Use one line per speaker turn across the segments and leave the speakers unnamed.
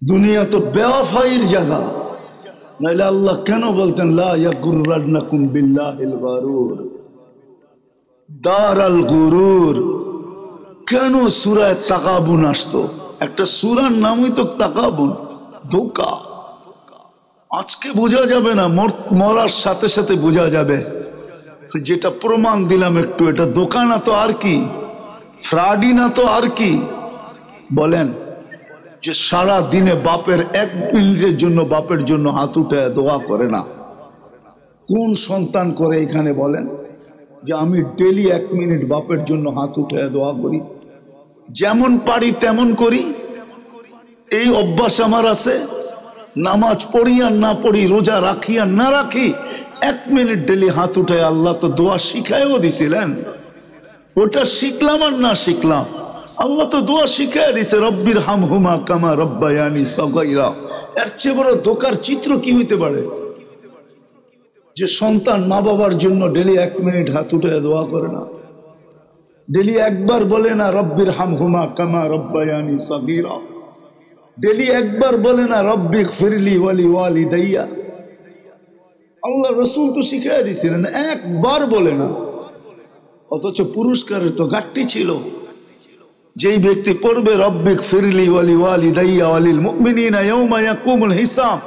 দুনিয়া তো বেওয়াফাইর জায়গা, নাইলে আল্লাহ কেন বলতেন লা ইয়াগুররান্নাকুম বিল্লাহিল গারুর দারাল গুরুর? কেন সূরা তাকাবুন আসতো? একটা সূরার নামই তো তাকাবুন, ধোঁকা। আজকে বোঝা যাবে না, মরার সাথে সাথে বোঝা যাবে। যেটা প্রমাণ দিলাম একটু, এটা ধোঁকা না তো আর কি, ফ্রডই না তো আর কি। বলেন যে সারা দিনে বাপের এক মিনিটের জন্য বাপের জন্য হাত উঠে দোয়া করে না? কোন সন্তান করে এখানে বলেন যে আমি ডেলি 1 মিনিট বাপের জন্য হাত উঠে দোয়া করি? যেমন পারি তেমন করি, এই অভ্যাস আমার আছে। নামাজ পড়ি আর না পড়ি, রোজা রাখি আর না রাখি, 1 মিনিট ডেলি হাত উঠে। আল্লাহ তো দোয়া শিখায়ও দিছিলেন, ওটা শিখলাম আর না শিখলাম, আল্লাহ তো দোয়া শিখাই দিছে, রব্বির হামহুমা কামা রব্বায়ানি সগাইরা। এর চেয়ে বড় ধোঁকার চিত্র কি হইতে পারে যে সন্তান মা বাবার জন্য ডেলি 1 মিনিট হাত উঠে দোয়া করে না, ডেলি একবার বলে না রব্বির হামহুমা কামা রব্বায়ানি সগীরা, ডেলি একবার বলে না রব্বিক ফিরলি ওয়ালি ওয়ালিদাইয়া। আল্লাহ রসুল তো শিখাই দিছিলেন, একবার বলে না। অথচ পুরস্কারের তো ঘাটতি ছিল। যেই ব্যক্তি পড়বে রব্বিক ফিরলি ওয়ালি ওয়ালিদাইয়া ওয়ালিল মুমিনিনা ইয়াউমা ইয়াকুমুল হিসাব,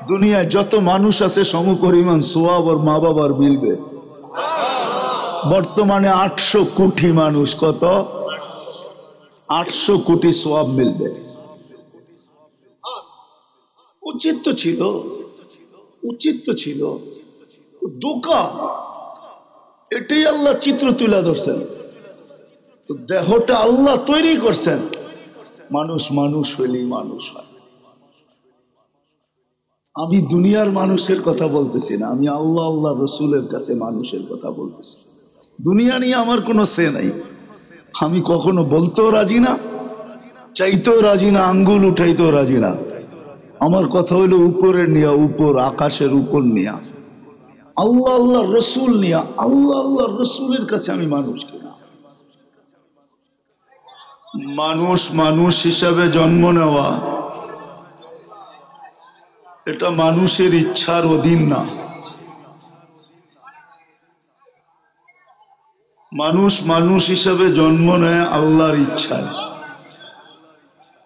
দুনিয়ায় যত মানুষ আছে সমপরিমাণ সওয়াব ওর মা বাবার মিলবে। বর্তমানে 800 কোটি মানুষ, কত? 800 কোটি সওয়াব মিলবে। উচিত তো ছিল, উচিত তো ছিল। ধোঁকা, এটাই আল্লাহ চিত্র তুলে ধরছেন। তো দেহটা আল্লাহ তৈরি করছেন, মানুষ মানুষ হইলেই মানুষ হয়। আমি দুনিয়ার মানুষের কথা বলতেছি না, আমি আল্লাহ আল্লাহ রসুলের কাছে মানুষের কথা বলতেছি। দুনিয়া নিয়ে আমার কোনো সে নাই, আমি কখনো বলতেও রাজি না, চাইতেও রাজি না, আঙ্গুল উঠাইতেও রাজি না। আমার কথা হইলো উপরের নিয়া, উপর আকাশের উপর নিয়া, আল্লাহ আল্লাহ রসুল নিয়া, আল্লাহ আল্লাহ রসুলের কাছে আমি মানুষ কিনা। মানুষ মানুষ হিসাবে জন্ম নেওয়া এটা মানুষের ইচ্ছার অধীন না। মানুষ মানুষ হিসাবে জন্ম নেয় আল্লাহর ইচ্ছায়।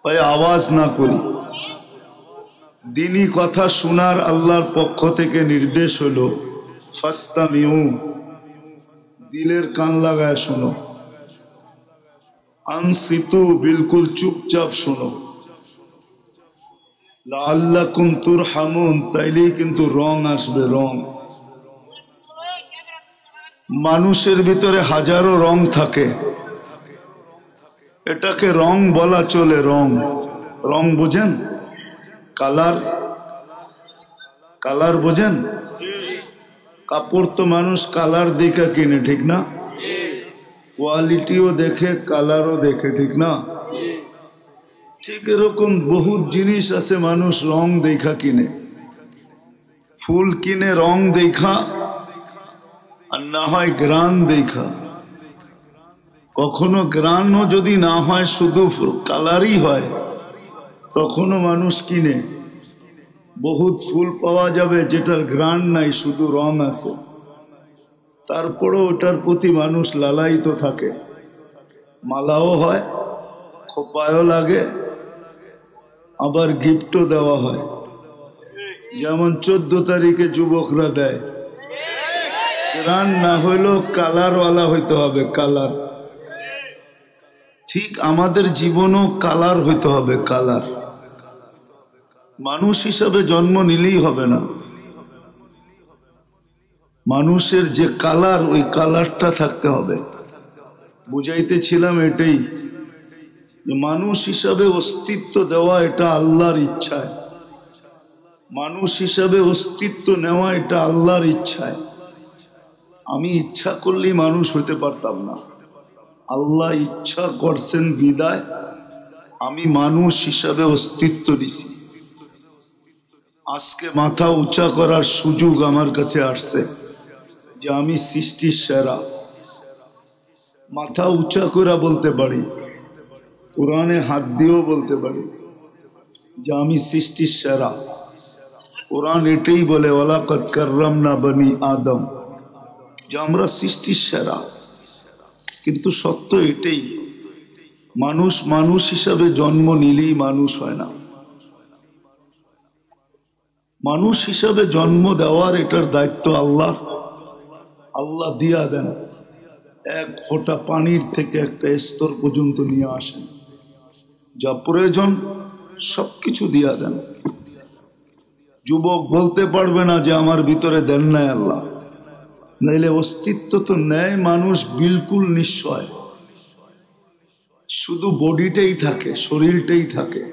তাই আওয়াজ না করি, দিনী কথা শোনার আল্লাহর পক্ষ থেকে নির্দেশ হলো ফাস্তামিউ, দিলের কান লাগায় শোনো। আনসিতু, বিলকুল চুপচাপ শোনো। লাআল্লাকুম তুরহামুন, তাইলেই কিন্তু রং আসবে, রং। মানুষের ভিতরে হাজারো রং থাকে, এটাকে রং বলা চলে। রং, রং বোঝেন? কালার, কালার বোঝেন? কাপড় তো মানুষ কালার দেখে কিনে, ঠিক না? কোয়ালিটিও দেখে, কালারও দেখে, ঠিক না? ঠিক এরকম বহুত জিনিস আছে মানুষ রং দেখা কিনে। ফুল কিনে রং দেখা, আর না হয় গ্রান দেখা। কখনো গ্রানও যদি না হয়, শুধু কালারই হয়, তখনও মানুষ কিনে। বহুত ফুল পাওয়া যাবে যেটার গ্রান নাই, শুধু রং আছে, তারপরেও ওটার প্রতি মানুষ লালায়িত থাকে। মালাও হয়, খোপায়ও লাগে, আবার গিফটও দেওয়া হয়। যেমন 14 তারিখে যুবকরা দেয়, গ্রান না হইলেও কালারওয়ালা হইতে হবে, কালার। ঠিক আমাদের জীবনও কালার হইতে হবে, কালার। মানুষ হিসাবে জন্ম নিলেই হবে না, মানুষের যে কালার, ওই কালারটা থাকতে হবে। বুঝাইতেছিলাম এটাই, যে মানুষ হিসাবে অস্তিত্ব দেওয়া এটা আল্লাহর ইচ্ছায়, মানুষ হিসাবে অস্তিত্ব নেওয়া এটা আল্লাহর ইচ্ছায়। আমি ইচ্ছা করলেই মানুষ হইতে পারতাম না, আল্লাহ ইচ্ছা করছেন বিদায় আমি মানুষ হিসাবে অস্তিত্ব দিছি। আজকে মাথা উঁচা করার সুযোগ আমার কাছে আসছে যে আমি সৃষ্টির সেরা। মাথা উঁচা করে বলতে পারি, কোরআনে হাত দিয়েও বলতে পারি যে আমি সৃষ্টির সেরা। কোরআন এটাই বলে ওয়ালাকাদ কাররামনা বনি আদম, যে আমরা সৃষ্টির সেরা। কিন্তু সত্য এটাই, মানুষ মানুষ হিসাবে জন্ম নিলেই মানুষ হয় না। মানুষ হিসাবে জন্ম দেওয়ার এটার দায়িত্ব আল্লাহ। আল্লাহ দিয়া দেন, এক ফোঁটা পানির থেকে একটা স্তর পর্যন্ত নিয়ে আসেন, যা প্রয়োজন সবকিছু দিয়া দেন। যুবক বলতে পারবে না যে আমার ভিতরে দেন নাই আল্লাহ, নাইলে অস্তিত্ব তো নেয় মানুষ বিলকুল নিশ্চয়, শুধু বডিটাই থাকে, শরীরটাই থাকে।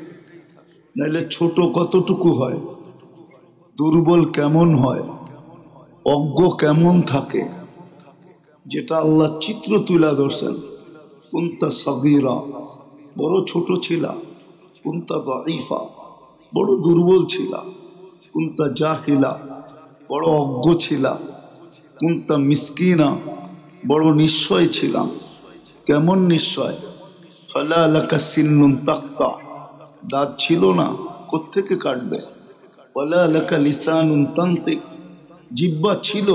নাইলে ছোট কতটুকু হয়, দুর্বল কেমন হয়, অজ্ঞ কেমন থাকে, যেটা আল্লাহ চিত্র তুলা ধরছেন। কুনতা সগীরা, বড় ছোট ছিলা। কুনতা দাঈফা, বড় দুর্বল ছিলা। কুনতা জাহিলা, বড় অজ্ঞ ছিলা। কুনতা মিসকিনা, বড় নিশ্চয় ছিলাম। কেমন নিশ্চয়? ফালা লাকা সিন্নুন তাক্তা, দাঁত ছিল না, কোত্থেকে কাটবে? ওয়ালা লাকা লিসানুন তানতিক, জিহ্বা ছিল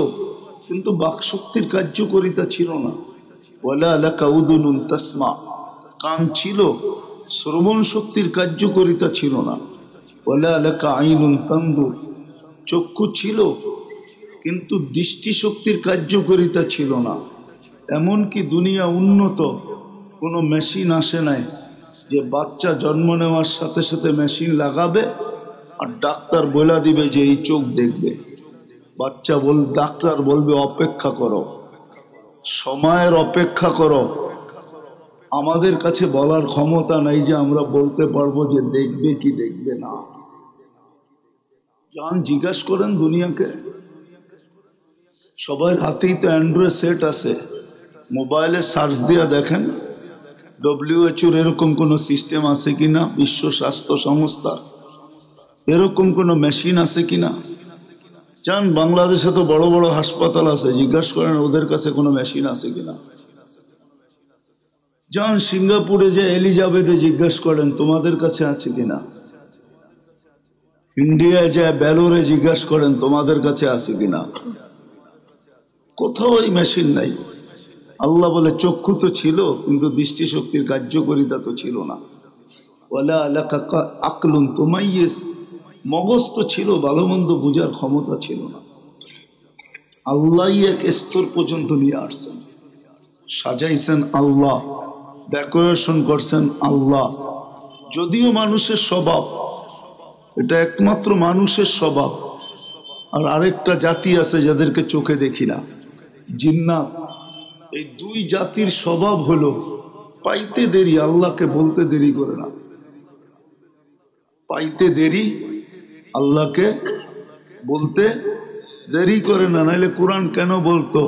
কিন্তু বাকশক্তির কার্যকারিতা ছিল না। ওয়ালা লাকা উযুনুন তাসমা, কান ছিল, শ্রবণ শক্তির কার্যকারিতা ছিল না। ওয়ালা লাকা আইনুন তানদুর, চক্ষু ছিল কিন্তু দৃষ্টিশক্তির কার্যকারিতা ছিল না। এমনকি দুনিয়া উন্নত, কোনো মেশিন আসে নাই যে বাচ্চা জন্ম নেওয়ার সাথে সাথে মেশিন লাগাবে আর ডাক্তার বলে দিবে যে এই চোখ দেখবে। ডাক্তার বলবে অপেক্ষা করো, সময়ের অপেক্ষা করো। আমাদের কাছে বলার ক্ষমতা নাই যে আমরা বলতে পারবো যে দেখবে কি দেখবে না। যান জিজ্ঞাসা করেন দুনিয়াকে, সবার হাতেই তো অ্যান্ড্রয়েড সেট আছে, মোবাইলে সার্চ দিয়ে দেখেন WHO এরকম কোনো সিস্টেম আছে কিনা, বিশ্ব স্বাস্থ্য সংস্থা এরকম কোনো মেশিন আছে কিনা। যান বাংলাদেশে তো বড় বড় হাসপাতাল আছে, জিজ্ঞাসা করেন ওদের কাছে কোনো মেশিন আছে কিনা। যান সিঙ্গাপুরে যে এলিজাবেথে জিজ্ঞাসা করেন তোমাদের কাছে আছে কিনা। ইন্ডিয়ায় যায় বেলোরে জিজ্ঞাসা করেন তোমাদের কাছে আছে কিনা। কোথাও এই মেশিন নাই। আল্লাহ বলে চক্ষু তো ছিল কিন্তু দৃষ্টিশক্তির কার্যকারিতা তো ছিল না। ওয়ালা লাকা আকলুন তুমাইয়িজ, মগজ তো ছিল, ভালো মন্দ বুঝার ক্ষমতা ছিল না। আল্লাহই এক স্তর পর্যন্ত নিয়ে আসছেন, সাজাইছেন আল্লাহ, ডেকোরেশন করছেন আল্লাহ। যদিও মানুষের স্বভাব, এটা একমাত্র মানুষের স্বভাব। আর আরেকটা জাতি আছে যাদেরকে চোখে দেখি না, জিন্নাত। এই দুই জাতির স্বভাব হলো পাইতে দেরি, আল্লাহকে বলতে দেরি করে না। পাইতে দেরি, আল্লাহকে বলতে দেরি করে না। নাইলে কোরআন কেন বলতো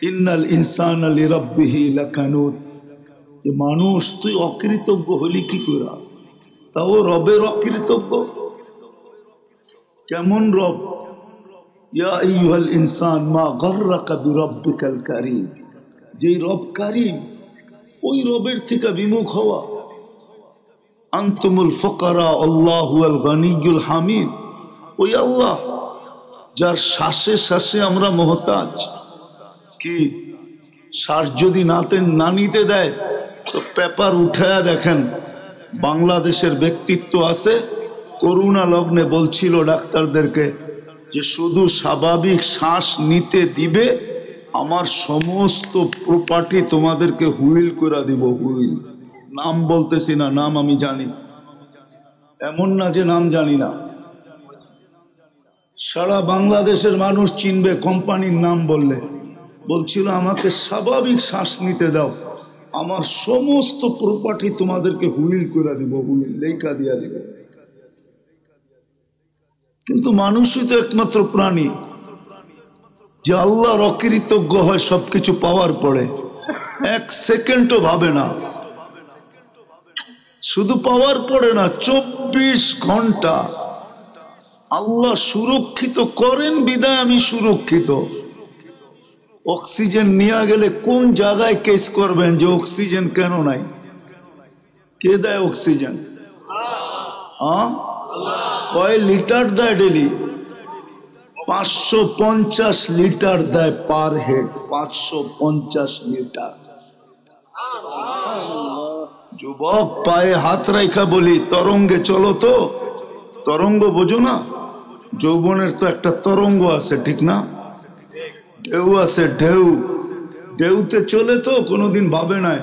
ইন্নাল ইনসানা লিরাব্বিহি লাকানুত, যে মানুষ তুই অকৃতজ্ঞ হলি কি করে? তাও রবের অকৃতজ্ঞ। কেমন রব? ইয়া আইয়ুহাল ইনসান মা গাররাকা বিরাব্বিকাল কারীম, যেই রব কারীম ওই রবের থেকে বিমুখ হওয়া। আনতুমুল ফুকারা আল্লাহুল গনিয়ুল হামিদ, ওই আল্লাহ যার শ্বাসে শ্বাসে আমরা মুহতাজ। কি শ্বাস যদি না নিতে দেয় তো পেপার উঠায়া দেখেন, বাংলাদেশের ব্যক্তিত্ব আছে করোনা লগ্নে বলছিল ডাক্তারদেরকে যে শুধু স্বাভাবিক শ্বাস নিতে দিবে, আমার সমস্ত প্রপার্টি তোমাদেরকে হুইল করে দিব। হুইল, নাম বলতেছি না, নাম আমি জানি, এমন না যে নাম জানি না। সারা বাংলাদেশের মানুষ চিনবে কোম্পানির নাম বললে। বলছিল আমাকে স্বাভাবিক শ্বাস নিতে দাও, আমার সমস্ত প্রপার্টি তোমাদেরকে হুইল করে দিব, হুইল লেখা দিয়া দিব। কিন্তু মানুষই তো একমাত্র প্রাণী যে আল্লাহর অকৃতজ্ঞ হয় সবকিছু পাওয়ার পরে, এক সেকেন্ডও ভাবে না। শুধু পাওয়ার পরে না, 24 ঘন্টা আল্লাহ সুরক্ষিত করেন বিদায় আমি সুরক্ষিত। অক্সিজেন নিয়ে গেলে কোন জায়গায় কেস করবেন যে অক্সিজেন কেন নাই? কে দেয় অক্সিজেন? কয় লিটার দেয় ডেলি? 550 লিটার দেয় পার হেড। 550 লিটার। যুবক পায়ে হাত রাখা বলি, তরঙ্গে চলো তো। তরঙ্গ বোঝো না? যৌবনের তো একটা তরঙ্গ আছে, ঠিক না? ঢেউ আছে, ঢেউ। ঢেউতে চলে তো কোনোদিন ভাবে নাই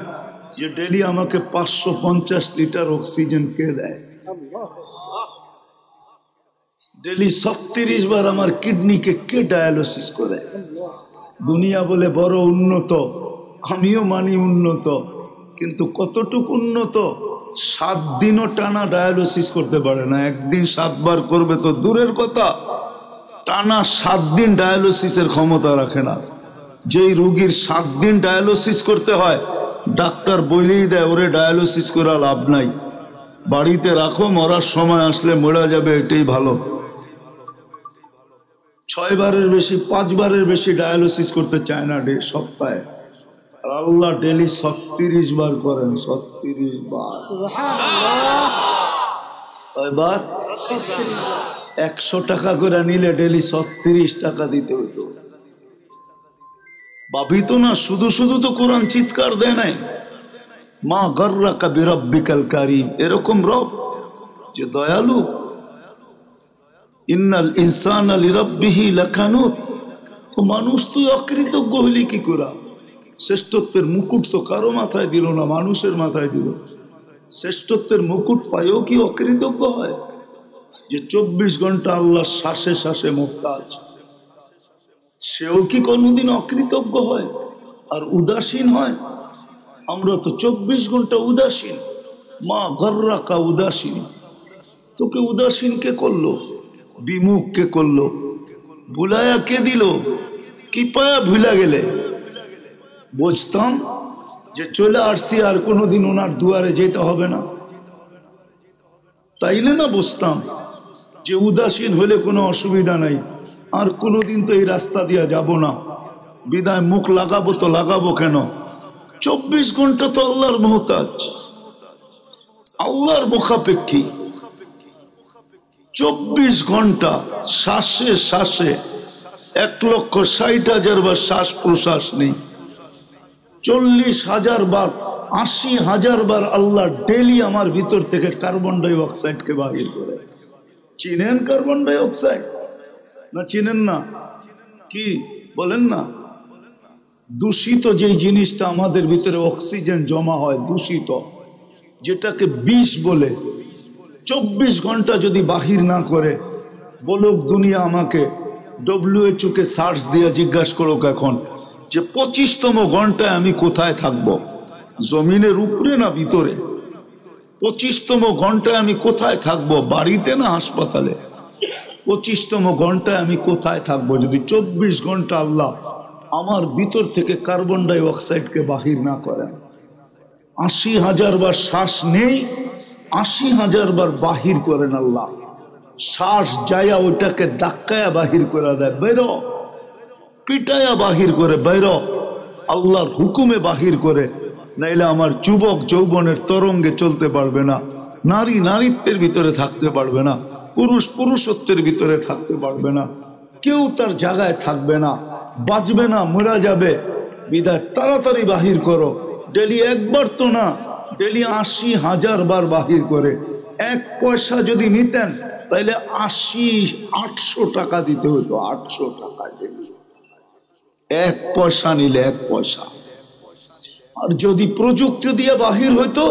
যে ডেলি আমাকে 550 লিটার অক্সিজেন কে দেয়। ডেলি 36 বার আমার কিডনিকে কে ডায়ালিসিস করে। দুনিয়া বলে বড় উন্নত, আমিও মানি উন্নত, কিন্তু কতটুকু উন্নত? 7 দিনও টানা ডায়ালিসিস করতে পারে না। একদিন 7 বার করবে তো দূরের কথা, টানা 7 দিন ডায়ালিসিসের ক্ষমতা রাখে না। যেই রোগীর 7 দিন ডায়ালিসিস করতে হয়, ডাক্তার বলেই দেয় ওরে ডায়ালিসিস করা লাভ নাই, বাড়িতে রাখো, মরার সময় আসলে মরা যাবে, এটাই ভালো। 6 বারের বেশি, 5 বারের বেশি ডায়ালিসিস করতে চায় না সপ্তাহে। আর আল্লাহ ডেলি 36 বার করেন। 36 বার। কয়বার? 100 টাকা করে নিলে ডেলি 36 টাকা দিতে হতো। ভাবি তো না, শুধু শুধু তো কোরআন চিৎকার দেয় নাই, মা গর্রাকা বিরাব্বিকাল কারীম। এরকম রব যে দয়ালু। ইন্নাল ইনসানা লিরাব্বিহি লাকানুত। তো মানুষ তো অকৃতজ্ঞ হলি কি করে? শ্রেষ্ঠত্বের মুকুট তো কারো মাথায় দিল না, মানুষের মাথায় দিল। শ্রেষ্ঠত্বের মুকুট পায়ও কি অকৃতজ্ঞ হয়? যে 24 ঘন্টা আল্লাহ শ্বাসে শ্বাসে মুহতাজ, সেও কি কোনোদিন অকৃতজ্ঞ হয় আর উদাসীন হয়? আমরা তো 24 ঘন্টা উদাসীন। মা গর্রাকা উদাসীন। তোকে উদাসীন কে করলো? বিমুখ কে করলো? ভুলায়া কে দিল? কি পায়া ভুলা গেলে? বুঝতাম যে চলে আসছি, আর কোনোদিন ওনার দুয়ারে যেতে হবে না, তাইলে না বুঝতাম যে উদাসীন হলে কোনো অসুবিধা নাই, আর কোনোদিন তো এই রাস্তা দিয়ে যাব না, বিদায় মুখ লাগাবো তো লাগাবো কেন? 24 ঘন্টা তো আল্লাহর মুহতাজ, আল্লাহর মুখাপেক্ষী। 24 ঘন্টা শ্বাসে শ্বাসে 1,60,000 বার শ্বাস প্রশ্বাস নেই। 40,000 বার, 80,000 বার আল্লাহ ডেলি আমার ভিতর থেকে কার্বন ডাই অক্সাইডকে বাহির করে। চিনেন কার্বন ডাই অক্সাইড? না চিনেন না? কি বলেন না? দূষিত যেই জিনিসটা আমাদের ভিতরে অক্সিজেন জমা হয়, দূষিত, যেটাকে বিষ বলে, 24 ঘন্টা যদি বাহির না করে, বলুক দুনিয়া আমাকে, WHO কে সার্চ দিয়ে জিজ্ঞাসা করুক এখন যে 25তম ঘন্টায় আমি কোথায় থাকবো, জমিনের উপরে না ভিতরে? 25তম ঘন্টায় আমি কোথায় থাকবো, বাড়িতে না হাসপাতালে? 25তম ঘন্টায় আমি কোথায় থাকবো যদি 24 ঘন্টা আল্লাহ আমার ভিতর থেকে কার্বন ডাই অক্সাইডকে বাহির না করেন? 80,000 বার শ্বাস নেই, 80,000 বার বাহির করেন আল্লাহ। শ্বাস যায়া ওইটাকে ধাক্কায়া বাহির করে দেয়, বেরো, পিটায়া বাহির করে, বেরো, আল্লাহর হুকুমে বাহির করে। নাইলে আমার যুবক যৌবনের তরঙ্গে চলতে পারবে না, নারী নারীত্বের ভিতরে থাকতে পারবে না, পুরুষ পুরুষত্বের ভিতরে থাকতে পারবে না, কেউ তার জায়গায় থাকবে না, বাঁচবে না, মরা যাবে। বিদায় তাড়াতাড়ি বাহির করো। ডেলি একবার তো না, ডেলি 80,000 বার বাহির করে। 1 পয়সা যদি নিতেন তাহলে 800 টাকা দিতে হতো। 800 টাকা ডেলি, 1 পয়সা নিলে 1 পয়সা। আর যদি প্রযুক্তি দিয়ে বাহির হইতো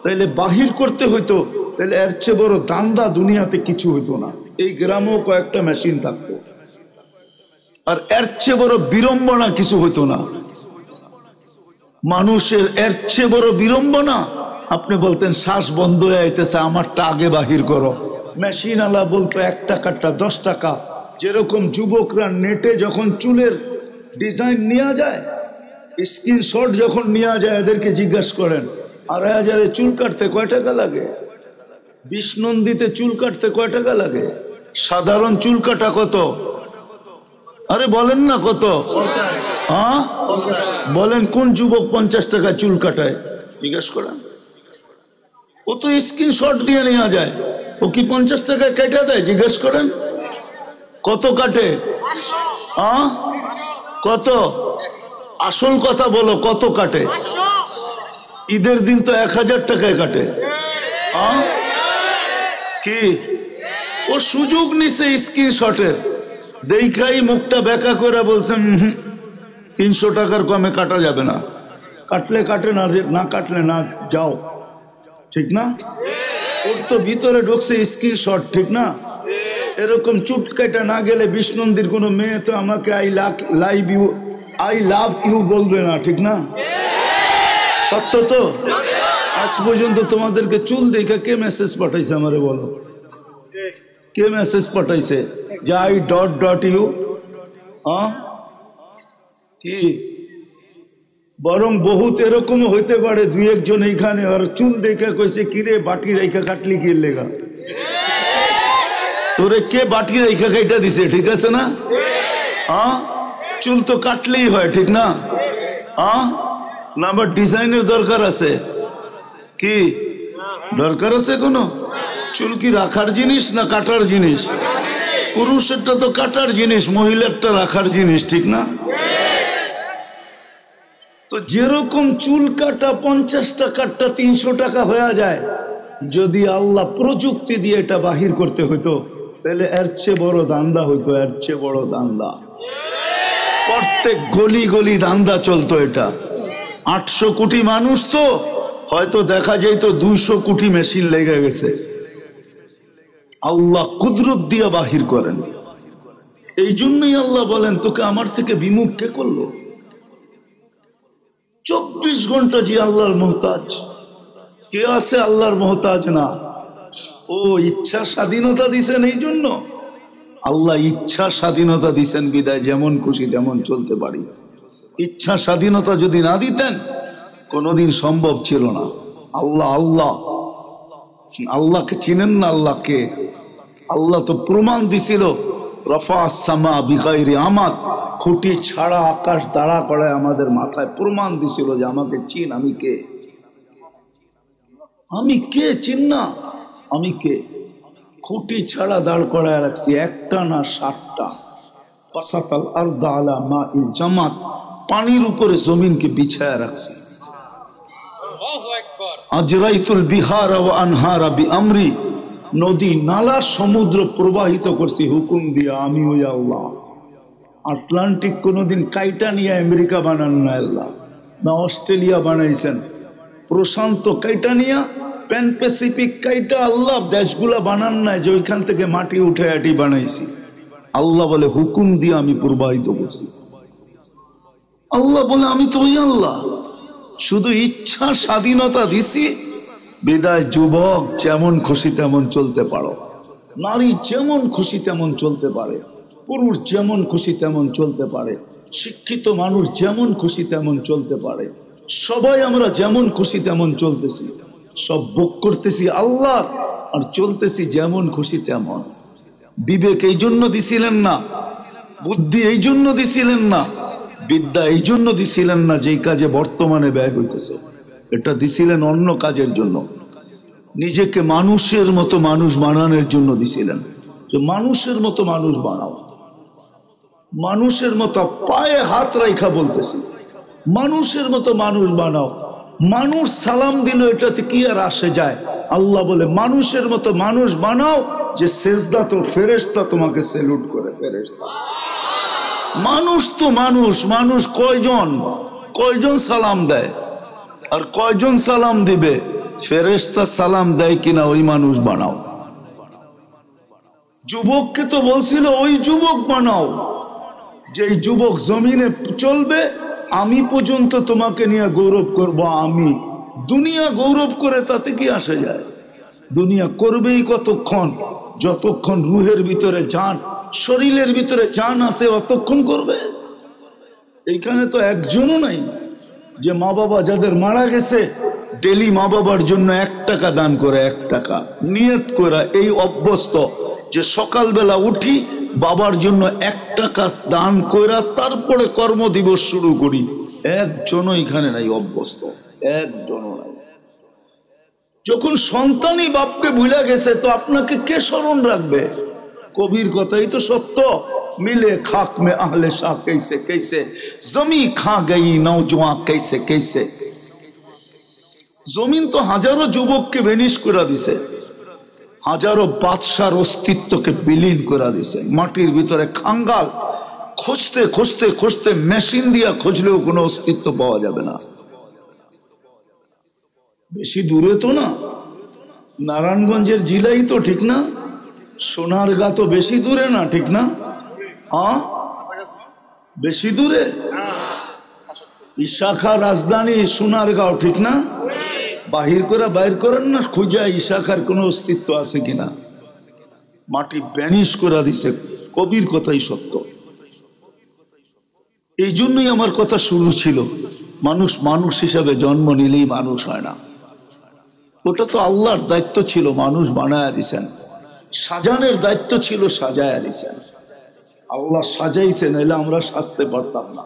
তাহলে বাহির করতে হইতো, তাহলে এর চেয়ে বড় দান্দা দুনিয়াতে কিছু হইতো না। এই গ্রামেও কয়েকটা মেশিন থাকতো, আর এর চেয়ে বড় বিড়ম্বনা কিছু হইতো না। মানুষের এর চেয়ে বড় বিড়ম্বনা, আপনি বলতেন শ্বাস বন্ধ হয়ে আইতেছে, আমারটা আগে বাহির করো। মেশিন আলা বলতো 1 টাকাটা 10 টাকা। যেরকম যুবকরা নেটে যখন চুলের ডিজাইন নেওয়া যায়, স্ক্রিনশট যখন নেওয়া যায়, এদেরকে জিজ্ঞাসা করেন 2,500-এ চুল কাটতে কয় টাকা লাগে? 20 নন্দীতে চুল কাটতে কয় টাকা লাগে? সাধারণ চুল কাটা কত? আরে বলেন না কত? হ্যাঁ বলেন, কোন যুবক 50 টাকা চুল কাটায়? জিজ্ঞাসা করেন। ও তো স্ক্রিনশট দিয়ে নেওয়া যায়। ও কি 50 টাকায় কেটে দেয়? জিজ্ঞেস করেন কত কাটে? কত? আসল কথা বলো, কত কাটে? ঈদের দিন তো 1000 টাকায় কাটে। কি ও সুযোগ নিছে স্ক্রিনশটের, দেখাই মুখটা বেঁকা করে বলছেন 300 টাকার কমে কাটা যাবে না। কাটলে কাটে, না কাটলে না, যাও। ঠিক না? ওর তো ভিতরে ঢুকছে স্ক্রিনশট, ঠিক না? এরকম চুটকাইটা না গেলে বিষ্ণন্দির কোনো মেয়ে তো আমাকে আই লাভ ইউ বলবে না, ঠিক না? সত্য তো? আজ পর্যন্ত তোমাদেরকে চুল দেখে কে মেসেজ পাঠাইছে আমারে বলো? কে মেসেজ পাঠাইছে যে আই ডট ডট ইউ? কি বরং বহুত এরকম হইতে পারে, দুই একজন এইখানে আর চুল দেখে কইছে কিরে বাটি রেখা কাটলি কি লেগা? তোরে কে বাটি রেখা কাইটা দিছে? ঠিক আছে না? চুল তো কাটলেই হয়, ঠিক না? না আবার ডিজাইনের দরকার আছে? কি দরকার আছে কোনো? চুল কি রাখার জিনিস না কাটার জিনিস? পুরুষেরটা তো কাটার জিনিস, মহিলারটা রাখার জিনিস, ঠিক না? তো যেরকম চুল কাটা 50 টাকারটা 300 টাকা হয়ে যায়, যদি আল্লাহ প্রযুক্তি দিয়ে এটা বাহির করতে হইতো তাহলে এর চেয়ে বড় দান্দা হইতো, এর চেয়ে বড় দান্দা। প্রত্যেক গলি গলি দান্দা চলতো এটা। 800 কোটি মানুষ তো হয়তো দেখা যায় তো 200 কোটি মেশিন লেগে গেছে। আল্লাহ কুদরত দিয়ে বাহির করেন। এই জন্যই আল্লাহ বলেন তোকে আমার থেকে বিমুখ কে করলো? 24 ঘন্টা যে আল্লাহর মোহতাজ। কে আছে আল্লাহর মোহতাজ না? ও ইচ্ছা স্বাধীনতা দিছেন, এই জন্য আল্লাহ ইচ্ছা স্বাধীনতা দিছেন বিদায় যেমন খুশি তেমন চলতে পারি। ইচ্ছা স্বাধীনতা যদি না দিতেন কোনোদিন সম্ভব ছিল না। আল্লাহ আল্লাহ আল্লাহকে চিনেন না? আল্লাহকে আল্লাহ তো প্রমাণ দিছিল, রফা সামা বিগাইরি আমাদ, খুঁটি ছাড়া আকাশ দাঁড়া করায় আমাদের মাথায় প্রমাণ দিছিল যে আমাকে চিন, আমি কে, আমি কে, চিন না আমি কে। খুঁটি ছাড়া দাঁড় করায় রাখছি, একটা না 7টা। পাসাতাল আরদা আলা মাইল জামাত, পানির উপরে জমিনকে বিছায়া রাখছি। আজরাইতুল বিহারা ওয়া আনহারা বিআমরি, নদী নালা সমুদ্র প্রবাহিত করছি হুকুম দিয়া আমি ওই আল্লাহ। আটলান্টিক কোনোদিন কাইটা নিয়ে আমেরিকা বানান না আল্লাহ, না অস্ট্রেলিয়া বানাইছেন। প্রশান্ত কাইটা নিয়া প্যান প্যাসিফিক কাইটা আল্লাহ দেশগুলা বানান নাই যে ওইখান থেকে মাটি উঠে এটি বানাইছি। আল্লাহ বলে হুকুম দিয়ে আমি প্রবাহিত করছি। আল্লাহ বলে আমি তো ওই আল্লাহ, শুধু ইচ্ছা স্বাধীনতা দিছি বিদায় যুবক যেমন খুশি তেমন চলতে পারো, নারী যেমন খুশি তেমন চলতে পারে, পুরুষ যেমন খুশি তেমন চলতে পারে, শিক্ষিত মানুষ যেমন খুশি তেমন চলতে পারে। সবাই আমরা যেমন খুশি তেমন চলতেছি, সব ভোগ করতেছি আল্লাহ আর চলতেছি যেমন খুশি তেমন। বিবেক এই জন্য দিছিলেন না, বুদ্ধি এই জন্য দিছিলেন না, বিদ্যা এই জন্য দিছিলেন না যেই কাজে বর্তমানে ব্যয় হইতেছে, এটা দিছিলেন অন্য কাজের জন্য। নিজেকে মানুষের মতো মানুষ বানানোর জন্য দিছিলেন, যে মানুষের মতো মানুষ বানাও, মানুষের মতো পায়ে হাত রাইখা বলতেছি, মানুষের মতো মানুষ বানাও। মানুষ সালাম দিল এটাতে কি আর আসে যায়? আল্লাহ বলে মানুষের মতো মানুষ বানাও যে সেজদা তো ফেরেশতা তোমাকে স্যালুট করে। ফেরেশতা মানুষ তো মানুষ, মানুষ কয়জন কয়জন সালাম দেয় আর কয়জন সালাম দিবে? ফেরেশতা সালাম দেয় কিনা ওই মানুষ বানাও। যুবককে তো বলছিল ওই যুবক বানাও, যেই যুবক জমিনে চলবে আমি পর্যন্ত তোমাকে নিয়ে গৌরব করব। আমি দুনিয়া গৌরব করে তাতে কি আসে যায়? দুনিয়া করবেই কতক্ষণ? যতক্ষণ রুহের ভিতরে জান, শরীরের ভিতরে জান আছে অতক্ষণ করবে। এইখানে তো একজনও নাই যে মা বাবা যাদের মারা গেছে ডেলি মা বাবার জন্য 1 টাকা দান করে, 1 টাকা নিয়ত করে এই অভ্যস্ত যে সকালবেলা উঠি বাবার জন্য 1 টাকা দান কইরা তারপরে কর্মদিবস শুরু করি। একজনও এখানে নাই অভ্যস্ত, একজনও নাই। যখন সন্তানই বাপকে ভুলে গেছে তো আপনাকে কে স্মরণ রাখবে? কবির কথাই তো সত্য, মিলে খাক মে আহলে শাহ कैसे कैसे জমি খা গई নওজওয়ান कैसे कैसे। জমিন তো হাজারো যুবককে ভেনিশ করে দিছে, হাজারো বাদশার অস্তিত্বকে বিলীন করে দিছে। মাটির ভিতরে খাঙ্গাল খুঁজতে খুঁজতে খুঁজতে মেশিন দিয়া খুঁজলেও কোনো অস্তিত্ব পাওয়া যাবে না। বেশি দূরে তো না, নারায়ণগঞ্জের জেলাই তো, ঠিক না? সোনারগাঁ তো বেশি দূরে না, ঠিক না? হ্যাঁ, বেশি দূরে। ইশাখা রাজধানী সোনারগাঁও, ঠিক না? বাহির করে বাইর করেন না খুঁজা ইশাখার কোনো অস্তিত্ব আছে কিনা। মাটি ব্যানিশ করে দিছে, কবির কথাই সত্য। এই জন্যই আমার কথা শুরু ছিল, মানুষ মানুষ হিসাবে জন্ম নিলেই মানুষ হয় না। ওটা তো আল্লাহর দায়িত্ব ছিল, মানুষ বানায়া দিছেন। সাজানের দায়িত্ব ছিল, সাজায়া দিছেন। আল্লাহ সাজাইছেন, এলে আমরা সাজতে পারতাম না।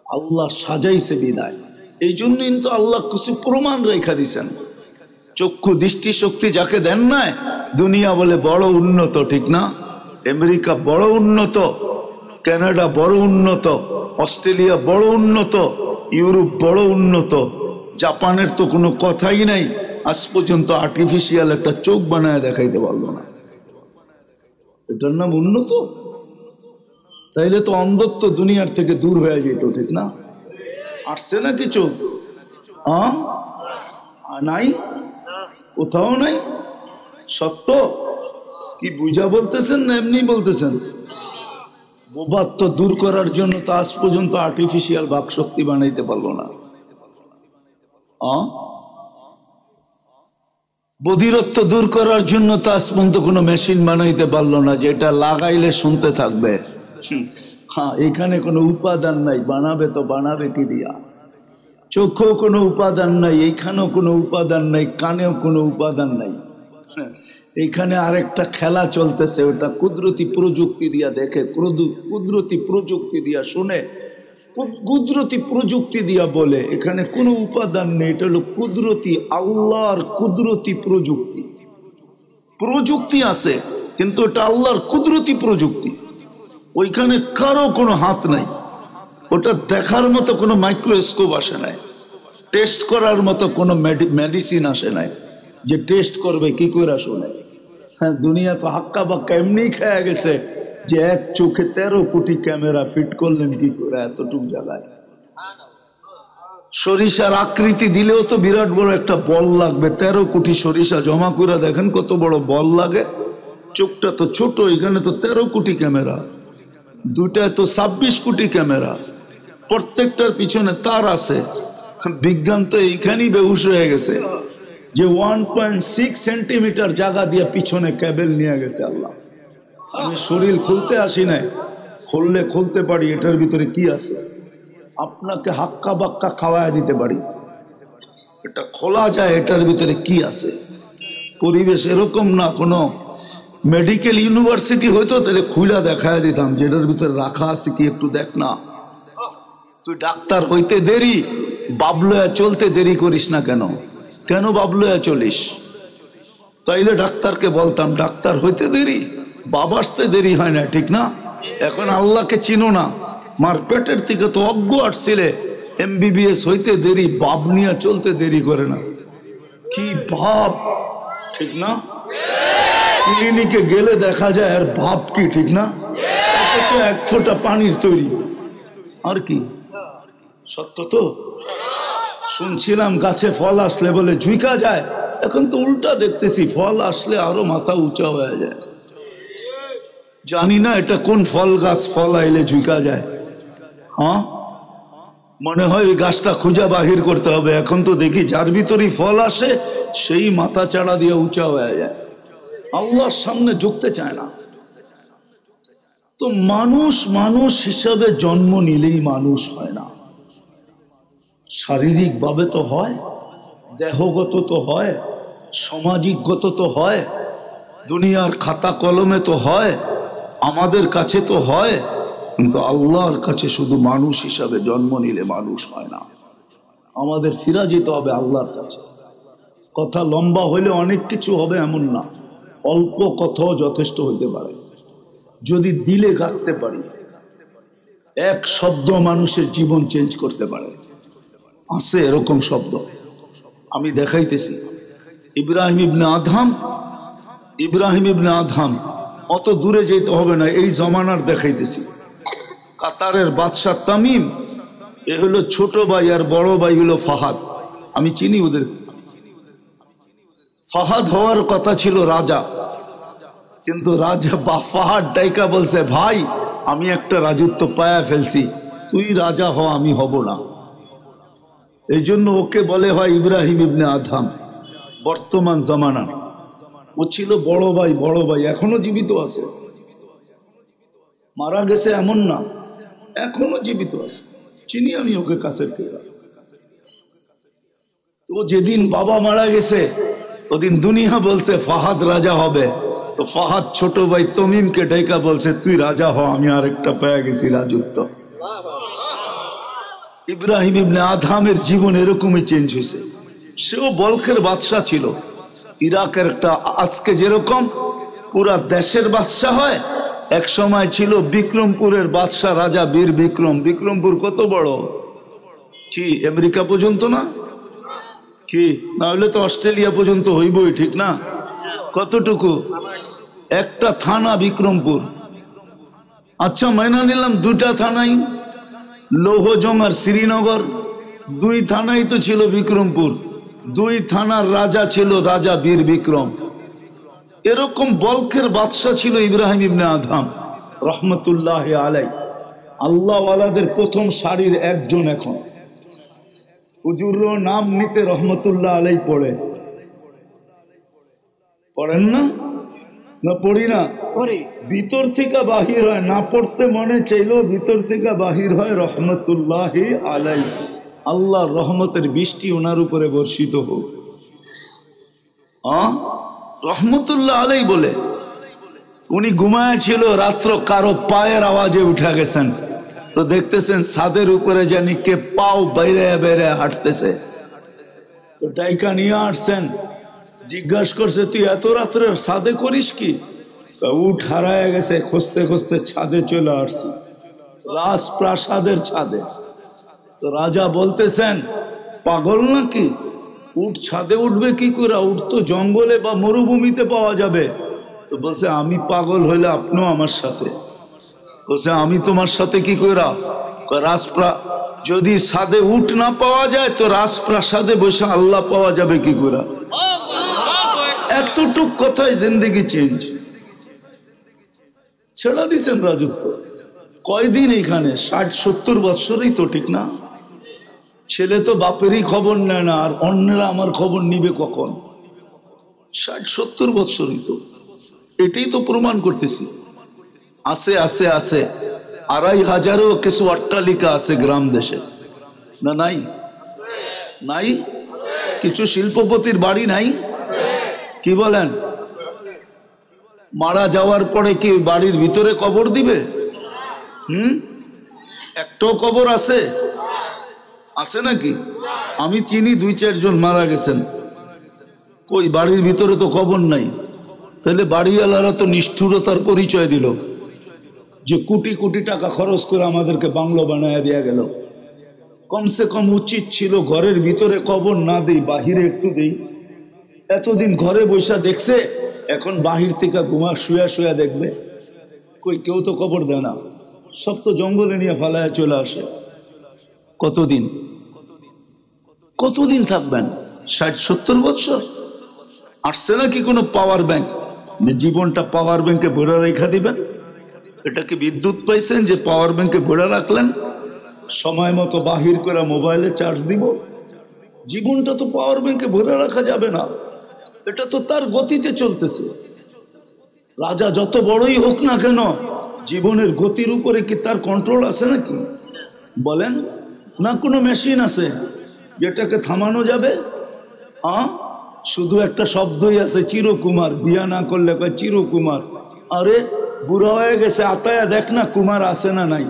আল্লাহ সাজাইছে বিদায়। এই জন্যই তো আল্লাহ কিছু প্রমাণ রেখা দিছেন। চক্ষু দৃষ্টি শক্তি যাকে দেন নাই, দুনিয়া বলে বড় উন্নত, ঠিক না? আমেরিকা বড় উন্নত, কানাডা বড় উন্নত, অস্ট্রেলিয়া বড় উন্নত, ইউরোপ বড় উন্নত, জাপানের তো কোনো কথাই নাই। আজ পর্যন্ত আর্টিফিশিয়াল একটা চোখ বানায় দেখাইতে পারলো না। এটার নাম উন্নত? তাইলে তো অন্ধত্ব দুনিয়ার থেকে দূর হয়ে যেত, ঠিক না? আসছে না কিছু? নাই, কোথাও নাই। সত্য কি বুঝা বলতেছেন না এমনি বলতেছেন? বোবাত্ব দূর করার জন্য তো আজ পর্যন্ত আর্টিফিশিয়াল বাক শক্তি বানাইতে পারলো না। বধিরত্ব দূর করার জন্য তো আজ পর্যন্ত কোনো মেশিন বানাইতে পারলো না যেটা লাগাইলে শুনতে থাকবে। হ্যাঁ, এখানে কোনো উপাদান নাই, বানাবে তো বানাবে কি দিয়া? চোখেও কোনো উপাদান নাই, এইখানেও কোনো উপাদান নাই, কানেও কোনো উপাদান নাই। এইখানে আরেকটা খেলা চলতেছে, ওটা কুদরতি প্রযুক্তি দিয়া দেখে, কুদরতি প্রযুক্তি দিয়া শুনে, কুদরতি প্রযুক্তি দিয়া বলে। এখানে কোনো উপাদান নেই, এটা হলো কুদরতি, আল্লাহর কুদরতি প্রযুক্তি। প্রযুক্তি আছে কিন্তু এটা আল্লাহর কুদরতি প্রযুক্তি। ওইখানে কারো কোনো হাত নাই। ওটা দেখার মতো কোনো মাইক্রোস্কোপ আসে নাই, টেস্ট করার মতো কোনো মেডিসিন আসে নাই যে টেস্ট করবে কি করে শুনে। হ্যাঁ, দুনিয়া তো হাক্কা বাক্কা এমনি খেয়ে গেছে যে এক চোখে 13 কোটি ক্যামেরা ফিট করলেন কি করে এতটুকু জায়গায়। সরিষার আকৃতি দিলেও তো বিরাট বড় একটা বল লাগবে। 13 কোটি সরিষা জমা করে দেখেন কত বড় বল লাগে। চোখটা তো ছোট, এখানে তো 13 কোটি ক্যামেরা, দুটায় তো 26 কোটি ক্যামেরা, প্রত্যেকটার পিছনে তার আছে। বিজ্ঞান তো এইখানেই বেহুশ হয়ে গেছে যে 1.6 সেন্টিমিটার জায়গা দিয়ে পিছনে কেবল নিয়ে গেছে আল্লাহ। আমি শরীর খুলতে আসি নাই, খুললে খুলতে পারি এটার ভিতরে কি আছে। আপনাকে হাক্কা বাক্কা খাওয়ায় দিতে পারি, এটা খোলা যায় এটার ভিতরে কি আছে। পরিবেশ এরকম না, কোনো মেডিকেল ইউনিভার্সিটি হইতো তাহলে খুলে দেখায় দিতাম যেটার ভিতরে রাখা আছে কি একটু দেখ না। তুই ডাক্তার হইতে দেরি, বাবলয়া চলতে দেরি করিস না কেন? কেন বাবলয়া চলিস? তাইলে ডাক্তারকে বলতাম ডাক্তার হইতে দেরি, বাবা আসতে দেরি হয় না, ঠিক না? এখন আল্লাহকে চিনো না, মার পেটের থেকে তো অজ্ঞ আসছিলে, MBBS হইতে দেরি, বাপ নিয়ে চলতে দেরি করে না। কি ভাব, ঠিক না? ক্লিনিকে গেলে দেখা যায় আর ভাব কি, ঠিক না? অথচ 1 ফোঁটা পানির তৈরি, আর কি? সত্য তো। শুনছিলাম গাছে ফল আসলে বলে ঝুঁকা যায়, এখন তো উল্টা দেখতেছি, ফল আসলে আরো মাথা উঁচা হয়ে যায়। জানি না এটা কোন ফল গাছ, ফল আইলে ঝুঁকা যায়। হ্যাঁ, মনে হয় ওই গাছটা খুঁজা বাহির করতে হবে। এখন তো দেখি যার ভিতরেই ফল আসে সেই মাথা চাড়া দিয়ে উঁচা হয়ে যায়, আল্লাহর সামনে ঝুঁকতে চায় না। তো মানুষ মানুষ হিসাবে জন্ম নিলেই মানুষ হয় না। শারীরিক ভাবে তো হয়, দেহগত তো হয়, সামাজিকগত তো হয়, দুনিয়ার খাতা কলমে তো হয়, আমাদের কাছে তো হয়, কিন্তু আল্লাহর কাছে শুধু মানুষ হিসাবে জন্ম নিলে মানুষ হয় না। আমাদের ফিরে যেতে হবে আল্লাহর কাছে। কথা লম্বা হইলে অনেক কিছু হবে এমন না, অল্প কথাও যথেষ্ট হইতে পারে যদি দিলে গাঁথতে পারি। এক শব্দ মানুষের জীবন চেঞ্জ করতে পারে। আছে এরকম শব্দ, আমি দেখাইতেছি। ইব্রাহিম ইবনে আদহাম, অত দূরে যেতে হবে না, এই জমানার দেখাইতেছি। কাতারের বাদশাহ তামিম, এ হলো ছোট ভাই, আর বড় ভাই হলো ফাহাদ। আমি চিনি ওদের। ফাহাদ হওয়ার কথা ছিল রাজা, কিন্তু রাজা বা ফাহাদ ডাইকা বলছে, ভাই আমি একটা রাজত্ব পায়া ফেলছি, তুই রাজা হ, আমি হব না। এই জন্য ওকে বলে হয় ইব্রাহিম ইবনে আদহাম বর্তমান জামানার। ও ছিল বড় ভাই, এখনো জীবিত আছে, মারা গেছে এমন না, এখনো জীবিত আছে, চিনি আমি ওকে কাছের থেকে। ও যেদিন বাবা মারা গেছে ওদিন দুনিয়া বলছে ফাহাদ রাজা হবে, তো ফাহাদ ছোট ভাই তমিমকে ডাইকা বলছে, তুই রাজা হ, আমি আরেকটা পেয়ে গেছি রাজত্ব। ইব্রাহিম ইবনে আদহামের জীবন এরকমই চেঞ্জ হয়েছে। সেও বলখের বাদশাহ ছিল, ইরাকের একটা, আজকে যেরকম পুরা দেশের বাদশাহ হয়, এক সময় ছিল বিক্রমপুরের বাদশাহ রাজা বীর বিক্রম। বিক্রমপুর কত বড়, কি আমেরিকা পর্যন্ত না, কি না হলে তো অস্ট্রেলিয়া পর্যন্ত হইবই, ঠিক না? কতটুকু, একটা থানা বিক্রমপুর। আচ্ছা মাইনা নিলাম দুটা থানাই, লৌহজং আর শ্রীনগর, দুই থানাই তো ছিল বিক্রমপুর। দুই থানার রাজা ছিল রাজা বীর বিক্রম। এরকম বলখের বাদশাহ ছিল ইব্রাহিম ইবনে আদহাম রহমতুল্লাহ আলাই। আল্লাহ ওয়ালাদের প্রথম সারির একজন। এখন হুজুরও নাম নিতে রহমতুল্লাহ আলাই পড়েন না? না পড়ি না, ভিতর থেকে বাহির হয়, না পড়তে মনে চাইলেও ভিতর থেকে বাহির হয় রহমতুল্লাহ আলাই। আল্লাহর রহমতের বৃষ্টি ওনার উপরে বর্ষিত হোক। রহমতুল্লাহ আলাই বলে উনি ঘুমায় ছিল, রাত্র কারো পায়ের আওয়াজে উঠা গেছেন, তো দেখতেছেন ছাদের উপরে জানি কে পাও বাইরে বাইরে হাঁটতেছে, তো ডাইকা নিয়ে আসছেন, জিজ্ঞাসা করছে, তুই এত রাত্রে ছাদে করিস কি? উঠ হারায় গেছে, খুঁজতে খুঁজতে ছাদে চলে আসছি, রাজপ্রাসাদের ছাদে। তো রাজা বলতেছেন, পাগল নাকি, উঠ ছাদে উঠবে কি করে, উঠ তো জঙ্গলে বা মরুভূমিতে পাওয়া যাবে। তো বলছে, আমি পাগল হইলে আপনিও আমার সাথে। বলছে, আমি তোমার সাথে কি কইরা? যদি ছাদে উঠ না পাওয়া যায় তো রাজপ্রাসাদে বসে আল্লাহ পাওয়া যাবে কি করে? এতটুক কথায় জিন্দেগি চেঞ্জ। ছেড়া দিছেন রাজত্ব, কয়দিন এখানে, 60-70 বৎসরই তো, ঠিক না? ছেলে তো বাপেরই খবর নেয় না, আর অন্যরা আমার খবর নিবে কখন? 60-70 বৎসরই তো, এটাই তো প্রমাণ করতেছি। আছে আছে আছে 2500 কিছু অট্টালিকা আছে গ্রাম দেশে, না নাই? নাই? কিছু শিল্পপতির বাড়ি নাই? কি বলেন? মারা যাওয়ার পরে কি বাড়ির ভিতরে কবর দিবে? একটাও কবর আছে? আছে নাকি? আমি চিনি 2-4 জন মারা গেছেন, কই বাড়ির ভিতরে তো কবর নাই। তাহলে বাড়িওয়ালারা তো নিষ্ঠুরতার পরিচয় দিল, যে কোটি কোটি টাকা খরচ করে আমাদেরকে বাংলো বানায় দেয়া গেল। কমসে কম উচিত ছিল ঘরের ভিতরে কবর না দেই, বাহিরে একটু দেই। এতদিন ঘরে বৈশা দেখছে, এখন বাহির থেকে শুয়া শুয়া দেখবে। কই কেউ তো কবর দেয় না, সব তো জঙ্গলে নিয়ে ফালায় চলে আসে। কতদিন থাকবেন? 60-70 বছর? আসছে নাকি কোনো পাওয়ার ব্যাংক, জীবনটা পাওয়ার ব্যাংকে ভরে রেখা দিবেন? এটা কি বিদ্যুৎ পাইছেন যে পাওয়ার ব্যাংকে ভরে রাখলেন, সময় মতো বাহির করে মোবাইলে চার্জ দিব? জীবনটা তো পাওয়ার ব্যাংকে ভরে রাখা যাবে না, এটা তো তার গতিতে চলতেছে। রাজা যত বড়ই হোক না কেন, জীবনের গতির উপরে কি তার কন্ট্রোল আছে নাকি? বলেন না, কোনো মেশিন আছে যেটাকে থামানো যাবে? শুধু একটা শব্দই আছে, চিরকুমার। বিয়া না করলে কয় চিরকুমার। আরে বুড়া হয়ে গেছে, আতায়া দেখ না কুমার আছে না নাই?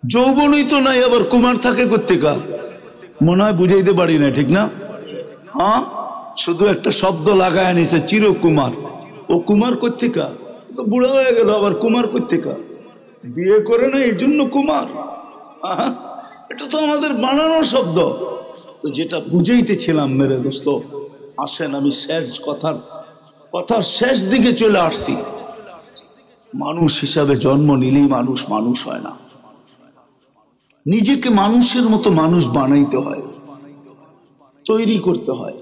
যৌবনই তো নাই, আবার কুমার থাকে কোত্থেকা? মনে হয় বুঝাইতে পারি না, ঠিক না? হ্যাঁ, শুধু একটা শব্দ লাগায় নিছে চিরকুমার। ও কুমার কোত্থেকা? তো বুড়া হয়ে গেল, আবার কুমার কোত্থেকা? বিয়ে করে না এই জন্য কুমার? এটা তো আমাদের বানানো শব্দ। তো যেটা বুঝাইতেছিলাম মেরে দোস্ত, আসেন আমি শেষ কথার শেষ দিকে চলে আসছি। মানুষ হিসাবে জন্ম নিলেই মানুষ মানুষ হয় না, নিজেকে মানুষের মতো মানুষ বানাইতে হয়, তৈরি করতে হয়।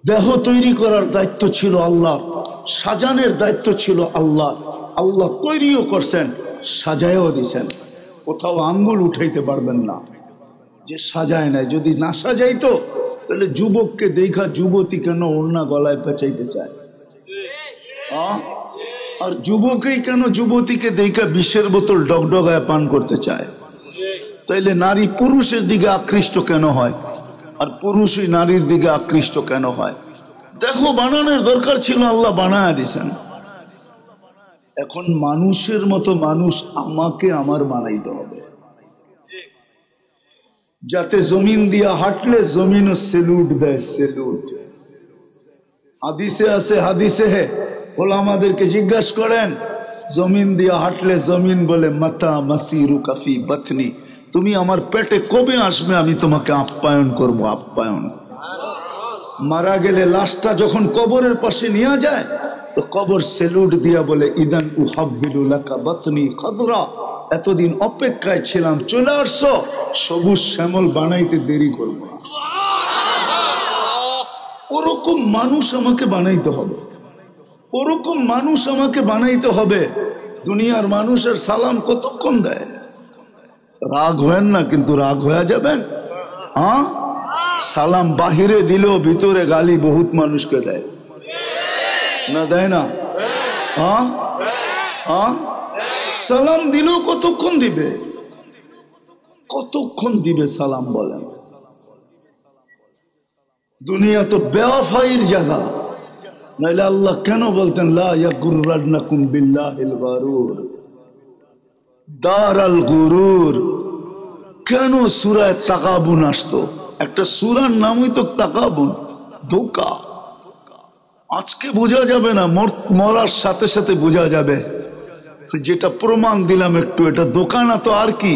দেহ তৈরি করার দায়িত্ব ছিল আল্লাহ, সাজানোর দায়িত্ব ছিল আল্লাহ। আল্লাহ তৈরিও করছেন, সাজায়ও দিছেন। কোথাও আঙ্গুল উঠাইতে পারবেন না যে সাজায় নাই। যদি না সাজাইতো তাহলে যুবককে দেখা যুবতী কেন ওড়না গলায় পেঁচাইতে চায়? আর যুবকই কেন যুবতীকে দেখা বিষের বোতল ডগডগায় পান করতে চায়? তাইলে নারী পুরুষের দিকে আকৃষ্ট কেন হয়, আর পুরুষই নারীর দিকে আকৃষ্ট কেন হয়? দেখো, বানানোর দরকার ছিল, আল্লাহ বানায়া দিছেন। এখন মানুষের মতো মানুষ আমাকে আমার বানাইতে হবে, যাতে জমিন দিয়া হাঁটলে জমিনও সেলুট দেয়। সেলুট হাদিসে আছে, হাদিসে ওলামাদেরকে জিজ্ঞাসা করেন, জমিন দিয়া হাঁটলে জমিন বলে মাতা মাসিরু কাফি বাতনি, তুমি আমার পেটে কবে আসবে আমি তোমাকে আপ্যায়ন করব। আপ্যায়ন। মারা গেলে লাশটা যখন কবরের পাশে নিয়ে যায় তো কবর সেলুট দিয়া বলে ইদান উহাব্বিলু লাকা বাতনি খাদরা, এতদিন অপেক্ষায় ছিলাম, চলে আসছো, সবুজ শ্যামল বানাইতে দেরি করবো না। ওরকম মানুষ আমাকে বানাইতে হবে, ওরকম মানুষ আমাকে বানাইতে হবে। দুনিয়ার মানুষের সালাম কতক্ষণ দেয়? রাগ হয়েন না, কিন্তু রাগ হয়ে যাবেন। হ্যাঁ, সালাম বাহিরে দিলেও ভিতরে গালি বহুত মানুষকে দেয় না, দেয় না? হ্যাঁ হ্যাঁ, সালাম দিলেও কতক্ষণ দিবে? কতক্ষণ দিবে সালাম বলেন? দুনিয়া তো বেওয়াফাইর জায়গা, নাইলে আল্লাহ কেন বলতেন লা ইয়াগুররান্নাকুম বিল্লাহিল গারুর, দারাল গুরুর? কেন সূরা তাকাবুন আসতো? একটা সূরার নামই তো তাকাবুন, ধোঁকা। আজকে বোঝা যাবে না, মরার সাথে সাথে বোঝা যাবে। যেটা প্রমাণ দিলাম একটু, এটা ধোঁকা না তো আর কি?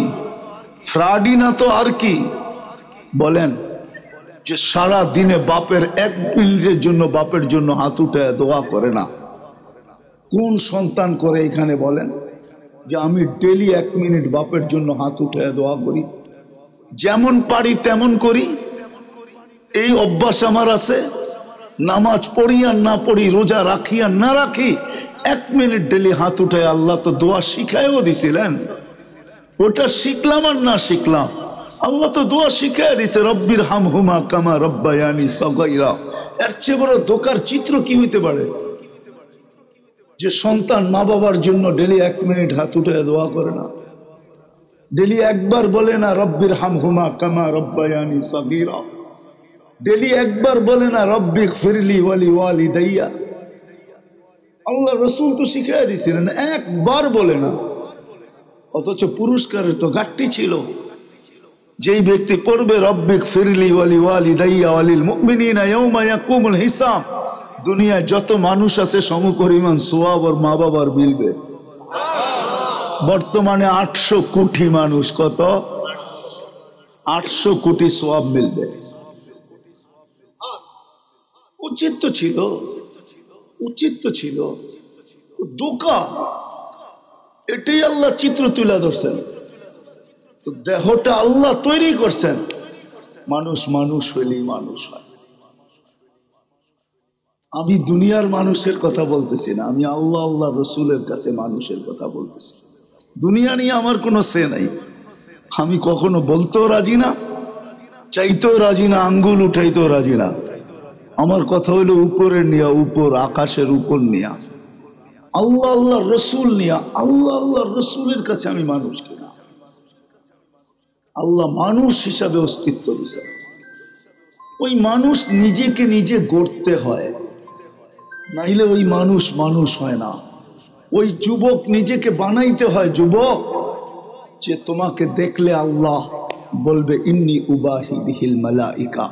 ফ্রডই না তো আর কি? বলেন যে সারা দিনে বাপের এক মিনিটের জন্য বাপের জন্য হাত উঠে দোয়া করে না? কোন সন্তান করে এখানে বলেন যে আমি ডেলি 1 মিনিট বাপের জন্য হাত উঠে দোয়া করি? যেমন পারি তেমন করি, এই অভ্যাস আমার আছে। নামাজ পড়ি আর না পড়ি, রোজা রাখি আর না রাখি, 1 মিনিট ডেলি হাত উঠে। আল্লাহ তো দোয়া শিখায়ও দিছিলেন, ওটা শিখলাম আর না শিখলাম, আল্লাহ তো দোয়া শিখাই দিছে, রব্বির হামহুমা কামা রব্বায়ানি সগাইরা। এর চেয়ে বড় ধোঁকার চিত্র কি হইতে পারে? যে সন্তান মা বাবার জন্য ডেলি 1 মিনিট হাত উঠে দোয়া করে না, ডেলি একবার বলে না রব্বির হামহুমা কামা রব্বায়ানি সগীরা, ডেলি একবার বলে না রব্বিক ফিরলি ওয়ালি ওয়ালিদাইয়া। আল্লাহ রসুল তো শিখাই দিছিলেন, একবার বলে না। অথচ পুরস্কারের তো ঘাটতি ছিল। যেই ব্যক্তি পড়বে রব্বিক ফিরলি ওয়ালি ওয়ালিদাইয়া ওয়ালিল মুমিনিনা ইয়াউমা ইয়াকুমুল হিসাব, দুনিয়ায় যত মানুষ আছে সমপরিমাণ সওয়াব ওর মা বাবার মিলবে। বর্তমানে 800 কোটি মানুষ, কত? 800 কোটি সওয়াব মিলবে। উচিত তো ছিল, উচিত তো ছিল। ধোঁকা, এটাই আল্লাহ চিত্র তুলে ধরছেন। তো দেহটা আল্লাহ তৈরি করছেন, মানুষ মানুষ হইলেই মানুষ হয়। আমি দুনিয়ার মানুষের কথা বলতেছি না, আমি আল্লাহ আল্লাহ রসুলের কাছে মানুষের কথা বলতেছি। দুনিয়া নিয়ে আমার কোনো সে নাই, আমি কখনো বলতেও রাজি না, চাইতেও রাজি না, আঙ্গুল উঠাইতেও রাজি না। আমার কথা হইলো উপরের নিয়া, উপর আকাশের উপর নিয়া, আল্লাহ আল্লাহ রসুল নিয়া। আল্লাহ আল্লাহ রসুলের কাছে আমি মানুষ কিনা, আল্লাহ মানুষ হিসাবে অস্তিত্ব দিছে। ওই মানুষ নিজেকে নিজে গড়তে হয়, নাইলে ওই মানুষ মানুষ হয় না। ওই যুবক নিজেকে বানাইতে হয় যুবক, যে তোমাকে দেখলে আল্লাহ বলবে ইন্নী উবাহি বিহিল মালাইকা,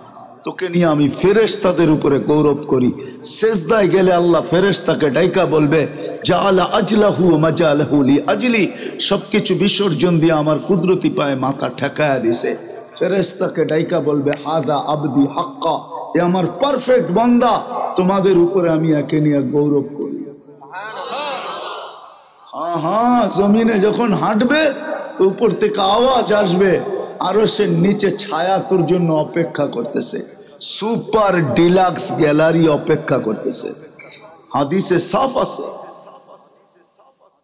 তোকে নিয়ে আমি ফেরেশতাদের উপরে গৌরব করি। সেজদায় গেলে আল্লাহ ফেরেশতাকে ডাইকা বলবে জাআলা আজলাহু মাজালাহু লি আজলি, সবকিছু বিসর্জন দিয়ে আমার কুদরতি পায়ে মাথা ঠেকায়া দিছে। ফেরেশতাকে ডাইকা বলবে হাদা আবদি হাক্কা, এ আমার পারফেক্ট বান্দা, তোমাদের উপরে আমি একে নিয়ে গৌরব করি। হ্যাঁ, জমিনে যখন হাঁটবে তো উপর থেকে আওয়াজ আসবে, আরো সে নিচে ছায়া তোর জন্য অপেক্ষা করতেছে, সুপার ডিলাক্স গ্যালারি অপেক্ষা করতেছে। হাদিসে সাফ আছে।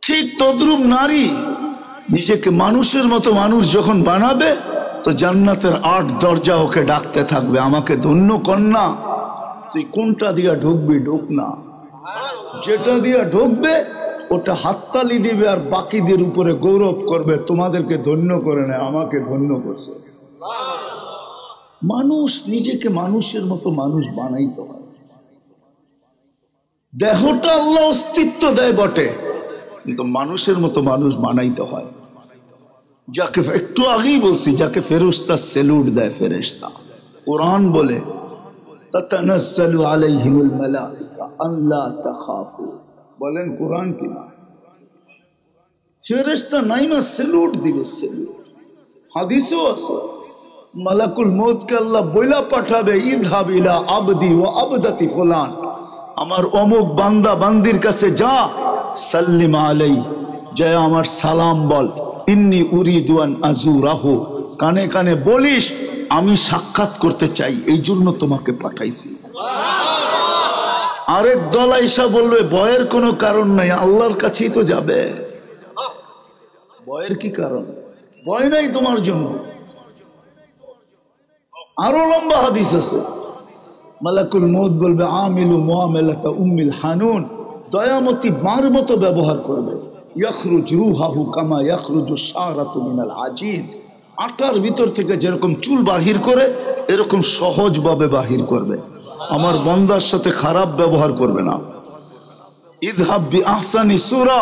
ঠিক তদ্রূপ নারী নিজেকে মানুষের মতো মানুষ যখন বানাবে তো জান্নাতের 8 দরজা ওকে ডাকতে থাকবে, আমাকে ধন্য কন্যা, তুই কোনটা দিয়া ঢুকবি ঢুক না, যেটা দিয়া ঢুকবে ওটা হাততালি দিবে আর বাকিদের উপরে গৌরব করবে, তোমাদেরকে ধন্য করে নেয়, আমাকে ধন্য করছে। মানুষ নিজেকে মানুষের মতো মানুষ বানাইতে হয়। দেহটা আল্লাহ অস্তিত্ব দেয় বটে, কিন্তু মানুষের মতো মানুষ বানাইতে হয়। যাকে একটু আগেই বলছি, যাকে ফেরেশতা সেলুট দেয়, ফেরেশতা কোরআন বলে তাতানাজ্জালু আলাইহিমুল মালাইকা আল্লা তাখাফু, বলেন কোরআন কি না? ফেরেশতা নাইমা সেলুট দিবে, সেলুট। হাদিসেও আছে মালাকুল মউতকে আল্লাহ বইলা পাঠাবে ইযহাব ইলা আবদি ওয়া আবদাতি ফুলান, আমার অমুক বান্দা বান্দির কাছে যা, সাল্লিম আলাই, জয় আমার সালাম বল, ইন্নী উরিদু আন আযুরাহু, কানে কানে বলিস আমি সাক্ষাৎ করতে চাই, এই জন্য তোমাকে পাঠাইছি। আরেক দল আইসা বলবে ভয়ের কোনো কারণ নাই, আল্লাহর কাছেই তো যাবে, ভয়ের কি কারণ? ভয় নাই তোমার জন্য। আরো লম্বা হাদিস আছে, মালাকুল মউত বলবে আমিলু মুআমালাতা উম্মিল হানুন, দয়ামতী মার মতো ব্যবহার করবে, ইয়াখরুজ রূহাহু কামা ইয়াখরুজু শারাতু মিনাল আজিদ, আটার ভিতর থেকে যেরকম চুল বাহির করে এরকম সহজভাবে বাহির করবে। আমার বান্দার সাথে খারাপ ব্যবহার করবে না। ইযহাব বিআহসানি সূরা,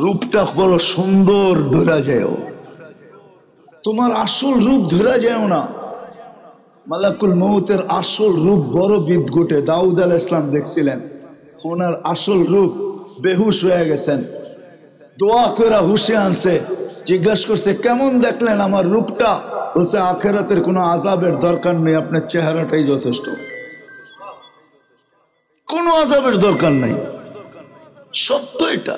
রূপটা বড় সুন্দর ধরা যায়, তোমার আসল রূপ ধরা যায় না। মালাকুল মউতের আসল রূপ বড় বিদঘুটে। দাউদ আলাইহিস সালাম দেখছিলেন ওনার আসল রূপ, বেহুশ হয়ে গেছেন, দোয়া করে হুশে আনছে, জিজ্ঞাসা করছে কেমন দেখলেন আমার রূপটা? বলছে আখিরাতের কোনো আযাবের দরকার নেই, আপনার চেহারাটাই যথেষ্ট, কোনো আযাবের দরকার নাই। সত্য এটা।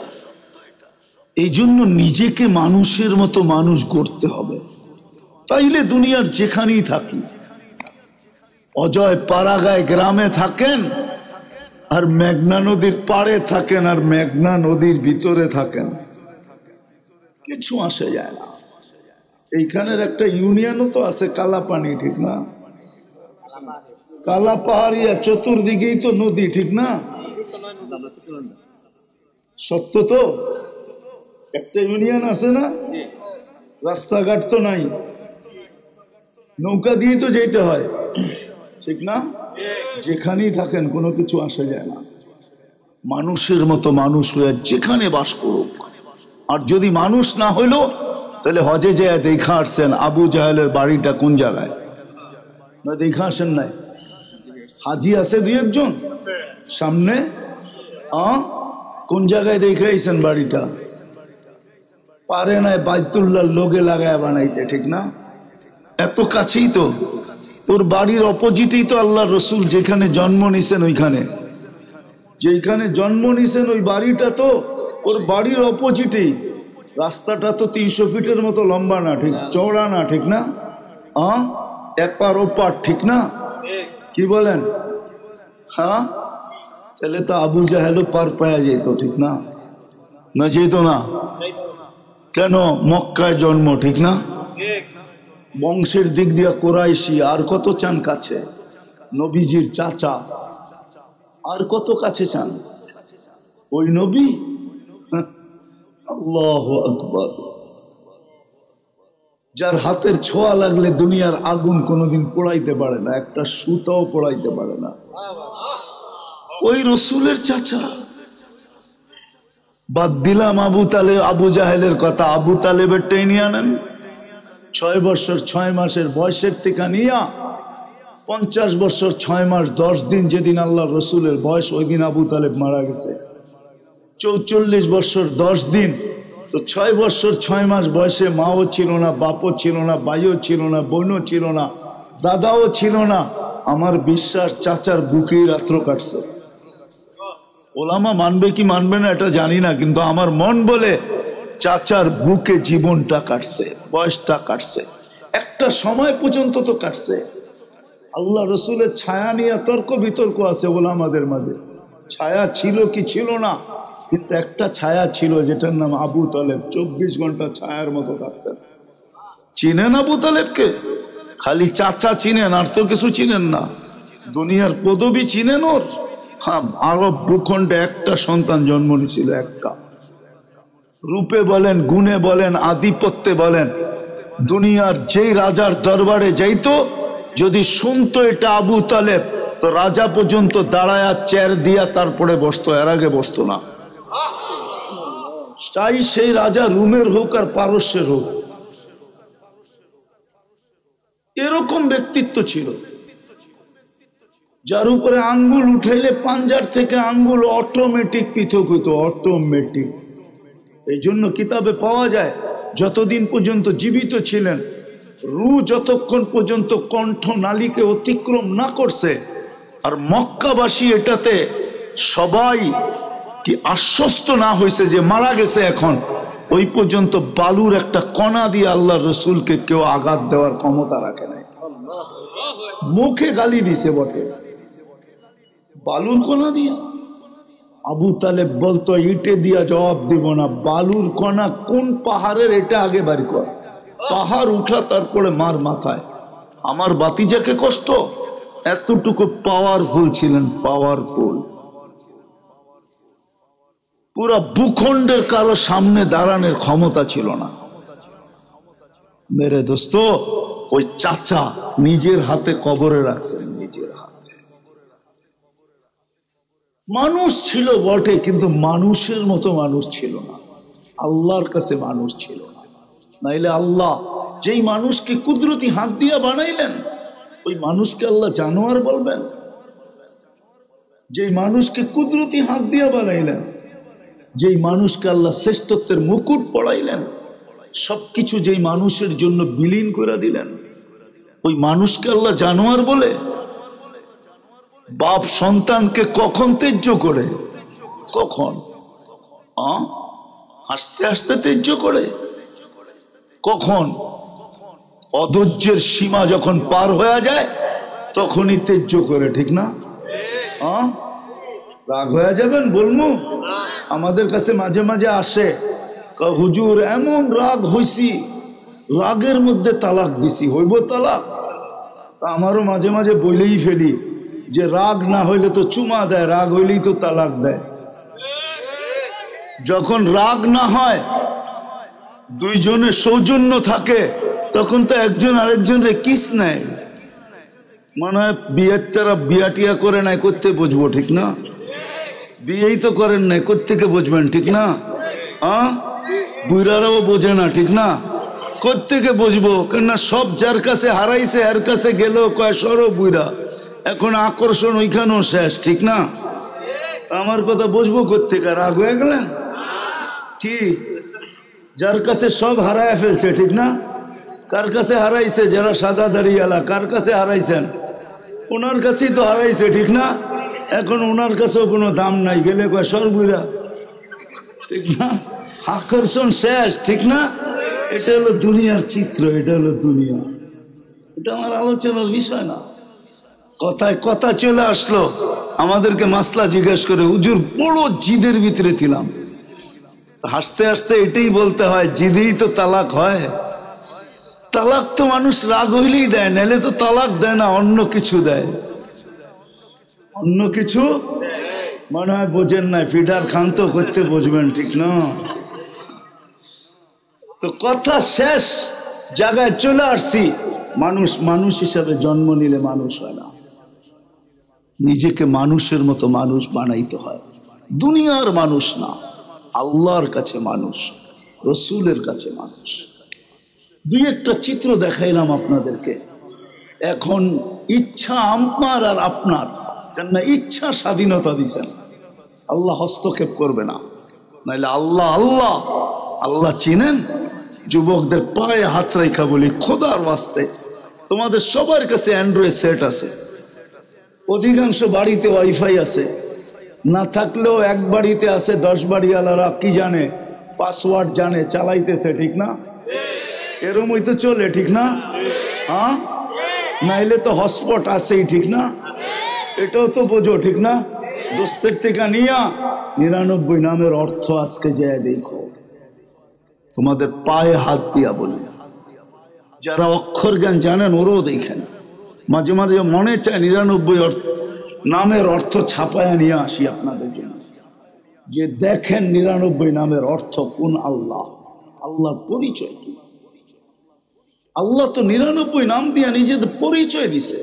এই জন্য নিজেকে মানুষের মতো মানুষ গড়তে হবে, তাইলে দুনিয়ার যেখানেই থাকি, অজয় পাড়াগায় গ্রামে থাকেন আর মেঘনা নদীর পাড়ে থাকেন আর মেঘনা নদীর ভিতরে থাকেন, কিছু আসে যায় না। এইখানের একটা ইউনিয়নও তো আছে কালাপানি, ঠিক না? কালা পাহাড়িয়া চতুর্দিকেই তো নদী, ঠিক না? সত্য তো, একটা ইউনিয়ন আছে না, রাস্তাঘাট তো নাই, নৌকা দিয়ে তো যেতে হয়, ঠিক না? যেখানেই থাকেন কোনো কিছু আসে যায় না। মানুষের মতো মানুষ হয়ে যেখানে বাস করুক। আর যদি মানুষ না হইলো তাহলে হজে যায় দেখা আসছেন আবু জাহেলের বাড়িটা কোন জায়গায়, না দেখা আসেন নাই? হাজি আছে দুই একজন সামনে, কোন জায়গায় দেখে আইছেন বাড়িটা? পারে নাই বাইতুল্লাহর লোকে লাগায় বানাইতে, ঠিক না? এত কাছেই তো, ওর বাড়ির অপোজিটেই তো আল্লাহ রসুল যেখানে জন্ম নিছেন, ওইখানে যেখানে জন্ম নিছেন ওই বাড়িটা তো ওর বাড়ির অপোজিটেই। রাস্তাটা তো 300 ফিটের মতো লম্বা না, ঠিক চওড়া না, ঠিক না? এপার ওপার, ঠিক না? কি বলেন? হ্যাঁ, তাহলে তো আবু জাহেলও পার পাওয়া যেত, ঠিক না? না যেত না কেন? মক্কায় জন্ম, ঠিক না? বংশের দিক দিয়ে কোরাইশি, আর কত চান কাছে? নবীজির চাচা, আর কত কাছে চান? ওই নবী। আল্লাহু আকবার। যার হাতের ছোঁয়া লাগলে দুনিয়ার আগুন কোনোদিন পোড়াইতে পারে না, একটা সুতাও পোড়াইতে পারে না, ওই রসুলের চাচা। বাদ দিলাম আবু জাহেলের কথা, আবু তালেবের টেনে আনেন। 6 বছর 6 মাসের বয়সের থেকে নিয়া 50 বছর 6 মাস 10 দিন যেদিন আল্লাহ রসুলের বয়স, ওই দিন আবু তালেব মারা গেছে। 44 বছর 10 দিন, তো 6 বছর 6 মাস বয়সে মাও ছিল না, বাপও ছিল না, ভাইও ছিল না, বোনও ছিল না, দাদাও ছিল না। আমার বিশ্বাস চাচার বুকেই রাত্র কাটছে। ওলামা মানবে কি মানবে না এটা জানি না, কিন্তু আমার মন বলে চাচার বুকে জীবনটা কাটছে, বয়সটা কাটছে, একটা সময় পর্যন্ত তো কাটছে। আল্লাহ রসুলের ছায়া নিয়ে তর্ক বিতর্ক আছে ওলামাদের মাঝে, ছায়া ছিল কি ছিল না, কিন্তু একটা ছায়া ছিল যেটার নাম আবু তালেব। 24 ঘন্টা ছায়ার মতো থাকতেন। চিনেন আবু তালেবকে? খালি চাচা চিনেন, আর তো কিছু চিনেন না। দুনিয়ার পদবী চিনেন ওর? হ্যাঁ, আরব ভূখণ্ডে একটা সন্তান জন্ম নিয়েছিল, একটা। রূপে বলেন, গুণে বলেন, আধিপত্যে বলেন, দুনিয়ার যেই রাজার দরবারে যাইতো, যদি শুনতো এটা আবু তালেব, তো রাজা পর্যন্ত দাঁড়ায়া চেয়ার দিয়া তারপরে বসতো, এর আগে বসতো না। চাই সেই রাজা রুমের হোক আর পারস্যের হোক, এরকম ব্যক্তিত্ব ছিল, যার উপরে আঙ্গুল উঠাইলে পাঞ্জার থেকে আঙ্গুল অটোমেটিক পৃথক হইতো, অটোমেটিক। এই জন্য কিতাবে পাওয়া যায়, যতদিন পর্যন্ত জীবিত ছিলেন, রু যতক্ষণ পর্যন্ত কণ্ঠ নালীকে অতিক্রম না করছে, আর মক্কাবাসী এটাতে সবাই কি আশ্বস্ত না হয়েছে যে মারা গেছে এখন, ওই পর্যন্ত বালুর একটা কণা দিয়ে আল্লাহ রসুলকে কেউ আঘাত দেওয়ার ক্ষমতা রাখে নাই। মুখে গালি দিছে বটে, বালুর কণা দিয়া। আবু তালেব বলতো ইটে দিয়া জবাব দিব না, বালুর কণা কোন পাহাড়ের এটা আগে বাড়ি কর, পাহাড় উঠা তারপরে মার মাথায়। আমার বাতিজাকে কষ্ট, এতটুকু পাওয়ারফুল ছিলেন, পাওয়ারফুল। পুরা ভূখণ্ডের কারো সামনে দাঁড়ানোর ক্ষমতা ছিল না। মেরে দোস্ত, ওই চাচা নিজের হাতে কবরে রাখছেন, নিজের হাতে। মানুষ ছিল বটে, কিন্তু মানুষের মতো মানুষ ছিল না, আল্লাহর কাছে মানুষ ছিল না। নাইলে আল্লাহ যেই মানুষকে কুদরতি হাত দিয়া বানাইলেন, ওই মানুষকে আল্লাহ জানোয়ার বলবেন? যেই মানুষকে কুদরতি হাত দিয়া বানাইলেন, যেই মানুষকে আল্লাহ শ্রেষ্ঠত্বের মুকুট পড়াইলেন, সবকিছু যেই মানুষের জন্য বিলীন করে দিলেন, ওই মানুষকে আল্লাহ জানোয়ার বলে? বাপ সন্তানকে কখন ত্যায্য করে? কখন? হাসতে হাসতে ত্যায্য করে? কখন? অধৈর্যের সীমা যখন পার হয়ে যায় তখনই ত্যায্য করে, ঠিক না? রাগ হয়ে যাবেন বলমু? আমাদের কাছে মাঝে মাঝে আসে, হুজুর এমন রাগ হইছি, রাগের মধ্যে তালাক দিছি, হইব তালাক? তা আমারও মাঝে মাঝে বলেই ফেলি যে রাগ না হইলে তো চুমা দেয়, রাগ হইলেই তো তালাক দেয়। যখন রাগ না হয়, দুইজনে সৌজন্য থাকে, তখন তো একজন আরেকজনরে কিস নেয়। মনে হয় বিয়ের চারা বিয়াটিয়া করে নাই, করতে বুঝবো, ঠিক না? বিয়েই তো করেন নাই, কোত্থেকে বুঝবেন, ঠিক না? বুড়ারাও বোঝে না, ঠিক না? কোত্থেকে বুঝবো? কেননা সব যার কাছে হারাইছে এর কাছে গেল কয় সরো বুড়া, এখন আকর্ষণ ওইখানেও শেষ, ঠিক না? আমার কথা বুঝবো কোত্থেকে? রাগ হয়ে গেলেন কি? যার কাছে সব হারায় ফেলছে, ঠিক না? কার কাছে হারাইছে? যারা সাদা দাড়িওয়ালা, কার কাছে হারাইছেন? ওনার কাছেই তো হারাইছে, ঠিক না? এখন ওনার কাছেও কোনো দাম নাই, গেলে কয় সরবুরা, ঠিক না? আকর্ষণ শেষ, ঠিক না? এটা হলো দুনিয়ার চিত্র, এটা হলো দুনিয়া। এটা আমার আলোচনার বিষয় না। কথায় কথা চলে আসলো, আমাদেরকে মাসলা জিজ্ঞেস করে, হুজুর বড় জিদের ভিতরে ছিলাম। হাসতে হাসতে এটাই বলতে হয়, জিদেই তো তালাক হয়। তালাক তো মানুষ রাগ হইলেই দেয়, নাহলে তো তালাক দেয় না, অন্য কিছু দেয়। অন্য কিছু মনে হয় বোঝেন না, ফিডার খান তো করতে বুঝবেন, ঠিক না? তো কথা শেষ জায়গায় চলে আসছি, মানুষ মানুষ হিসাবে জন্ম নিলে মানুষ হয় না, নিজেকে মানুষের মতো মানুষ বানাইতে হয়। দুনিয়ার মানুষ না, আল্লাহর কাছে মানুষ, রসুলের কাছে মানুষ। দুই একটা চিত্র দেখাইলাম আপনাদেরকে। এখন ইচ্ছা আমার আর আপনার, কেন ইচ্ছা স্বাধীনতা দিছেন, আল্লাহ হস্তক্ষেপ করবে না। নাইলে আল্লাহ আল্লাহ আল্লাহ চিনেন? যুবকদের পায়ে হাত রেখা বলি, খোদার ওয়াস্তে তোমাদের সবার কাছে অ্যান্ড্রয়েড সেট আছে, অধিকাংশ বাড়িতে ওয়াইফাই আছে, না থাকলেও এক বাড়িতে আছে, 10 বাড়িওয়ালারা কি জানে, পাসওয়ার্ড জানে, চালাইতেছে, ঠিক না? এরমই তো চলে, ঠিক না? হ্যাঁ, নাইলে তো হটস্পট আছেই, ঠিক না? এটাও তো বোঝো, ঠিক না? দোস্তের থেকে নিয়া 99 নামের অর্থ আজকে যায় দেখো, তোমাদের পায়ে হাত দিয়া বলি। যারা অক্ষর জ্ঞান জানেন ওরাও দেখেন, মাঝে মাঝে মনে চায় 99 নামের অর্থ ছাপায়া নিয়ে আসি আপনাদের জন্য, যে দেখেন 99 নামের অর্থ কোন আল্লাহ, আল্লাহর পরিচয় কি। আল্লাহ তো 99 নাম দিয়া নিজেদের পরিচয় দিছে,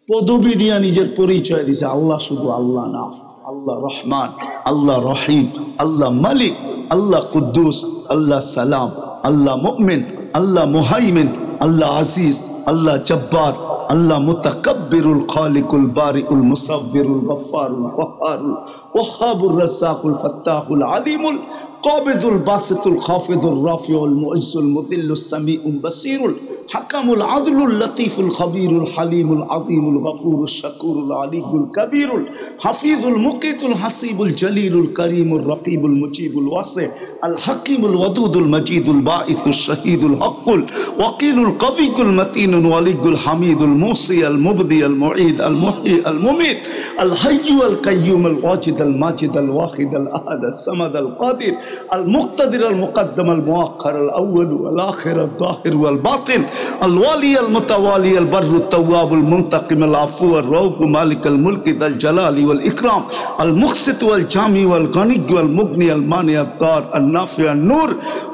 পদবি দিয়া নিজের পরিচয় দিছে। আল্লাহ শুধু আল্লাহ না, আল্লাহ রহমান, আল্লাহ রহিম, আল্লাহ মালিক, আল্লাহ কুদ্দুস, আল্লাহ সালাম, আল্লাহ মুমিন, আল্লাহ মুহাইমিন, আল্লাহ আজিজ, আল্লাহ জব্বার, আল্লাহ মুতাকাব্বিরুল খালিকুল বারিউল মুসাব্বিরুল গফফারুল কহ্হারুল ওয়াহ্হাবুর রাজ্জাকুল ফাত্তাহুল আলিমুল কাবিদুল বাসিতুল খাফিদুর রাফিউল মুইজ্জুল মুদিল্লুস সামিউল বাসিরুল হাকামুল আদলুল লতীফুল খবীরুল হালিমুল আযীমুল গফুরুশ শাকুরুল আলিয়ুল কবীরুল হাফিজুল মুকিতুল হাসিবুল জলিলুল করিমুর রকিবুল মুজিবুল ওয়াসি আল হাকিমুল ওয়াদুদুল মজিদুল বাঈসুশ শহীদুল হকুল ওয়াকিলুল কবিকুল মতিনুল ওয়ালিগুল হামিদুল মুসি আল মুবদি আল মুঈদ আল মুহয়ি আল মুমিত আল হাইয়্যু আল কাইয়্যুম আল ওয়াজিদ আল মাজিদ আল ওয়াহিদ আল আহাদ আল সামাদ আল কাদির আল মুক্তাদির আল মুকদ্দম আল মুআক্খার আল আউয়াল আল আখির আল যাহির ওয়াল বাতিন আল ওয়ালি আল মুতাওয়ালি আল বাররু তাওয়াব আল মুনতাকিম আল আফু আর রাউফ মালিক আল মুলক আল জালালি ওয়াল ইকরাম আল মুকসিত ওয়াল জামি ওয়াল গনি ওয়াল মুগনি আল মানি আল দার আল নাফি আল নূর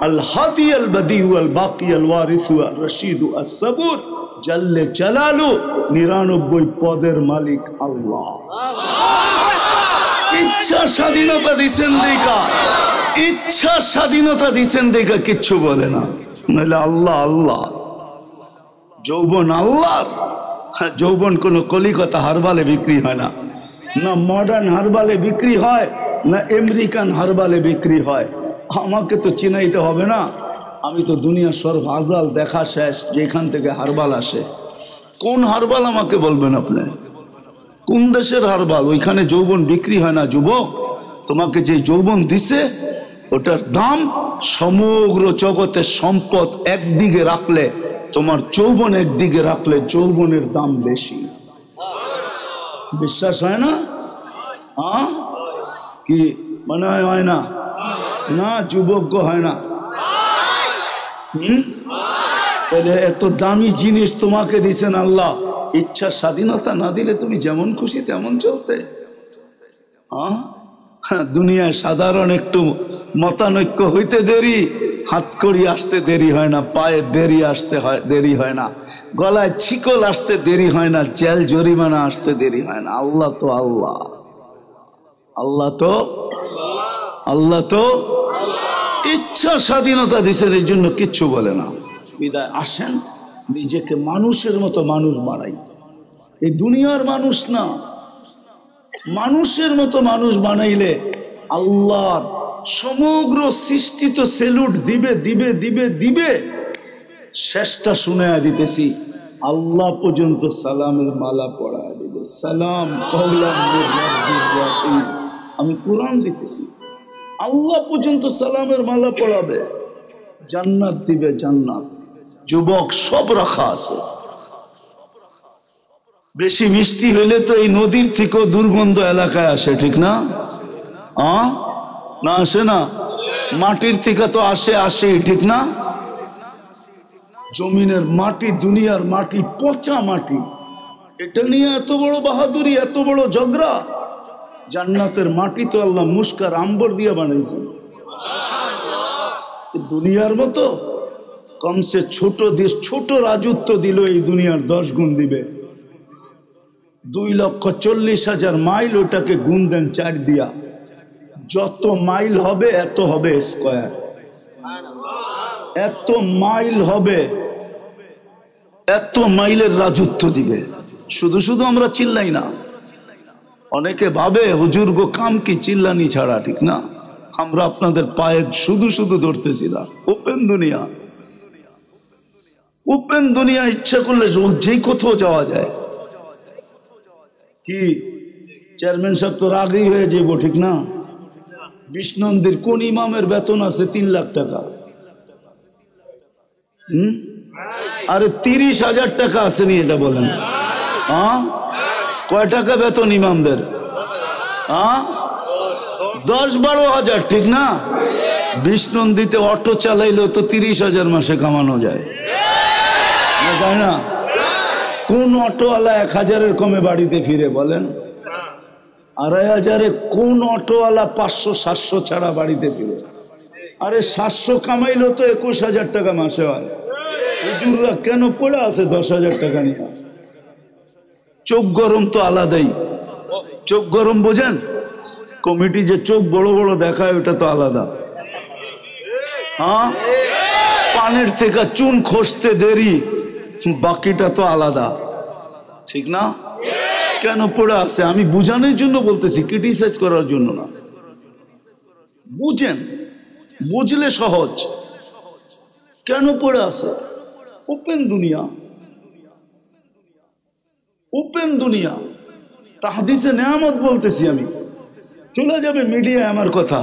আল হাদি আল বদি আল বাকি আল ওয়ারিস আল রশিদ আল সবুর জাল্লে জালালু 99 পদের মালিক আল্লাহ। ইচ্ছা স্বাধীনতা দিছেন দেখা, ইচ্ছা স্বাধীনতা দিছেন দেখা কিচ্ছু বলে না, নাহলে আল্লাহ আল্লাহ। যৌবন আল্লাহ, যৌবন কোন কলিকাতা হারবালে বিক্রি হয় না, না মডার্ন হারবালে বিক্রি হয়, না আমেরিকান হারবালে বিক্রি হয়। আমাকে তো চিনাইতে হবে না, আমি তো দুনিয়ার সব হারবাল দেখা শেষ, যেখান থেকে হারবাল আসে। কোন হারবাল আমাকে বলবেন আপনি, কোন দেশের হারবাল? ওইখানে যৌবন বিক্রি হয় না যুবক। তোমাকে যে যৌবন দিছে ওটার দাম সমগ্র জগতের সম্পদ একদিকে রাখলে, তোমার যৌবন একদিকে রাখলে যৌবনের দাম বেশি। বিশ্বাস হয় না? হ্যাঁ, কি মনে হয় না? না, যুবক হয় না। তাহলে এত দামি জিনিস তোমাকে দিছেন আল্লাহ, ইচ্ছা স্বাধীনতা না দিলে তুমি যেমন খুশি তেমন চলতে। দুনিয়ায় সাধারণ একটু মতানৈক্য হইতে দেরি, হাতকড়ি আসতে দেরি হয় না, পায়ে দেরি আসতে হয় দেরি হয় না, গলায় ছিকল আসতে দেরি হয় না, জেল জরিমানা আসতে দেরি হয় না। আল্লাহ তো আল্লাহ, আল্লাহ তো আল্লাহ তো ইচ্ছা স্বাধীনতা দিছেন, এই জন্য কিচ্ছু বলে না। বিদায় আসেন নিজেকে মানুষের মতো মানুষ বানাই, এই দুনিয়ার মানুষ না, মানুষের মতো মানুষ বানাইলে আল্লাহর সমগ্র সৃষ্টি তো সেলুট দিবে দিবে দিবে দিবে। শেষটা শুনে দিতেছি, আল্লাহ পর্যন্ত সালামের মালা পড়ায় দিবে। সালাম কওলাম মির রাব্বির রাহিম। আমি কোরআন দিতেছি, আল্লাহ পর্যন্ত সালামের মালা পড়াবে, জান্নাত দিবে জান্নাত। যুবক সব রাখা আছে, বেশি মিষ্টি হইলে তো এই নদীর থেকেও দুর্গন্ধ এলাকায় আসে, ঠিক না? না আসে না? মাটির থেকে তো আসে, আসেই, ঠিক না? জমিনের মাটি, দুনিয়ার মাটি, পচা মাটি, এটা নিয়ে এত বড় বাহাদুরি, এত বড় ঝগড়া। জান্নাতের মাটি তো আল্লাহ মুস্কার আম্বর দিয়ে বানাইছেন। দুনিয়ার মতো কমসে ছোট দেশ, ছোট রাজত্ব দিল এই দুনিয়ার 10 গুণ দিবে। 2,40,000 মাইল, ওটাকে গুণ দেন 4 দিয়া, যত মাইল হবে এত হবে স্কয়ার, এত মাইল হবে। এত মাইলের রাজত্ব দিবে। শুধু শুধু আমরা চিল্লাই না। অনেকে ভাবে হুজুর গো কাম কি চিল্লানি ছাড়া, ঠিক না? আমরা আপনাদের পায়ে শুধু শুধু ধরতেছি না। ওপেন দুনিয়া, ওপেন দুনিয়া, ইচ্ছা করলে যেই কোথাও যাওয়া যায়। কি চেয়ারম্যান সাহেব তো রাগই হয়ে যাবো, ঠিক না? বিষ্ণন্দির কোন ইমামের বেতন আছে 3 লাখ টাকা? আরে 30,000 টাকা আসেনি, এটা বলেন। হ্যাঁ, কয় টাকা বেতন ইমামদের? 10-12 হাজার, ঠিক না? বিষ্ণন্দিতে অটো চালাইলেও তো 30,000 মাসে কামানো যায়, যায় না? কোন অটোওয়ালা 1,000-এর কমে বাড়িতে ফিরে বলেন? 2,500-এ কোন অটোওয়ালা 500-700 ছাড়া বাড়িতে ফিরে? আরে 700 কামাইলেও তো 21,000 টাকা মাসে হয়। হুজুররা কেন পড়ে আছে 10,000 টাকা নিয়ে? চোখ গরম তো আলাদাই। চোখ গরম বোঝেন? কমিটি যে চোখ বড় বড় দেখায় ওটা তো আলাদা। হ্যাঁ, পানের থেকে চুন খসতে দেরি, বাকিটা তো আলাদা, ঠিক না? কেন পড়ে আছে? আমি বুঝানোর জন্য বলতেছি, ক্রিটিসাইজ করার জন্য না। বুঝেন, বুঝলে সহজ। কেন পড়ে আছে? ওপেন দুনিয়া, ওপেন দুনিয়া। তাহদিসে নেয়ামত বলতেছি আমি। চলে যাবে মিডিয়ায় আমার কথা।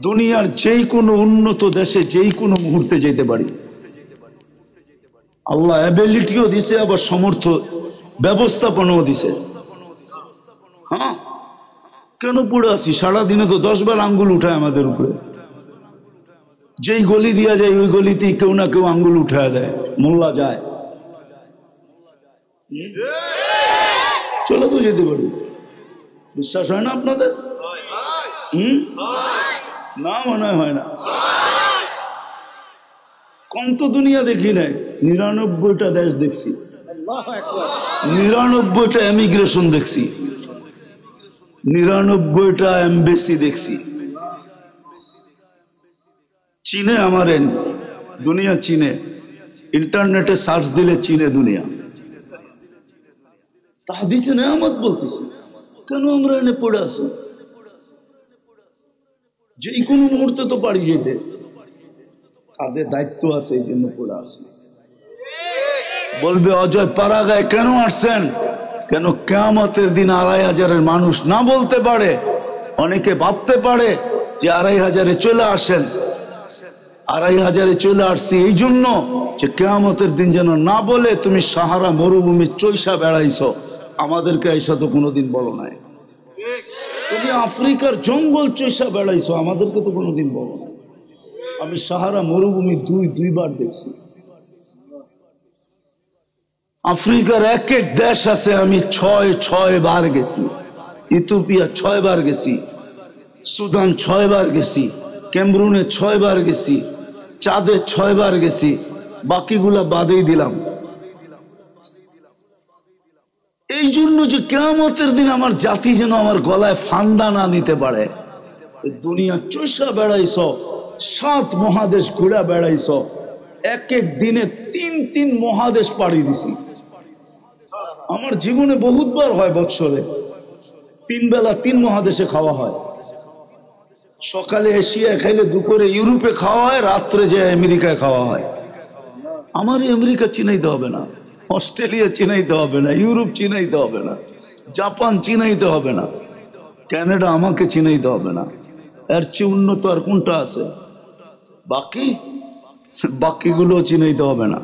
দুনিয়ার যেই কোনো উন্নত দেশে যেই কোনো মুহূর্তে যেতে পারি। আল্লাহ অ্যাবিলিটিও দিছে, আবার সমর্থ ব্যবস্থাপনাও দিছে। হ্যাঁ, কেন পড়ে আছি? সারাদিনে তো 10 বার আঙ্গুল উঠায় আমাদের উপরে। যেই গলি দিয়া যায় ওই গলিতেই কেউ না কেউ আঙ্গুল উঠায় দেয়, মোল্লা যায়। চলে তো যেতে পারি। বিশ্বাস হয় না আপনাদের? না, মনে হয় না। কম তো দুনিয়া দেখি নাই। 99টা দেশ দেখছি, 99টা এমিগ্রেশন দেখছি, 99টা এমবেসি দেখছি। চীনে আমার দুনিয়া, চীনে ইন্টারনেটে সার্চ দিলে চীনে দুনিয়া। তাহদিসে নেয়ামত বলতেছি। কেন আমরা এনে পড়ে আছি? যে কোনো মুহূর্তে তো পারি যেতে। কাদের দায়িত্ব আছে এই জন্য পড়ে আসি। বলবে অজয় পাড়াগায় কেন আসছেন? কেন কিয়ামতের দিন 2,500-এর মানুষ না বলতে পারে। অনেকে ভাবতে পারে যে 2,500-এ চলে আসেন। 2,500-এ চলে আসছি এই জন্য যে কিয়ামতের দিন যেন না বলে তুমি সাহারা মরুভূমির চৈষা বেড়াইছো। আমাদেরকে এইসা তো কোনোদিন বলো নাই। তুমি আফ্রিকার জঙ্গল চৈষা বেড়াইছো, আমাদেরকে তো কোনোদিন বলো নাই। আমি সাহারা মরুভূমি দুইবার দেখছি। আফ্রিকার এক এক দেশ আছে, আমি 6 বার গেছি। ইথিওপিয়া 6 বার গেছি, সুদান 6 বার গেছি, ক্যামেরুনে 6 বার গেছি, চাঁদে 6 বার গেছি, বাকিগুলা বাদেই দিলাম। এই জন্য যে কিয়ামতের দিন আমার জাতি যেন আমার গলায় ফান্দা না নিতে পারে। দুনিয়া চৈষা বেড়াইছ, 7 মহাদেশ ঘুরে বেড়াইছ, এক এক দিনে 3 মহাদেশ পাড়ি দিছি। আমার জীবনে বহুতবার হয়, বছরে 3 বেলা 3 মহাদেশে খাওয়া হয়। সকালে এশিয়ায় খাইলে দুপুরে ইউরোপে খাওয়া হয়, রাত্রে যে আমেরিকায় খাওয়া হয়। আমার আমেরিকা চিনাইতে হবে না, অস্ট্রেলিয়া চিনাইতে হবে না, ইউরোপ চিনাইতে হবে না, জাপান চিনাইতে হবে না, কানাডা আমাকে চিনাইতে হবে না। এর চেয়ে উন্নত আর কোনটা আছে? বাকিগুলো চিনাইতে হবে না।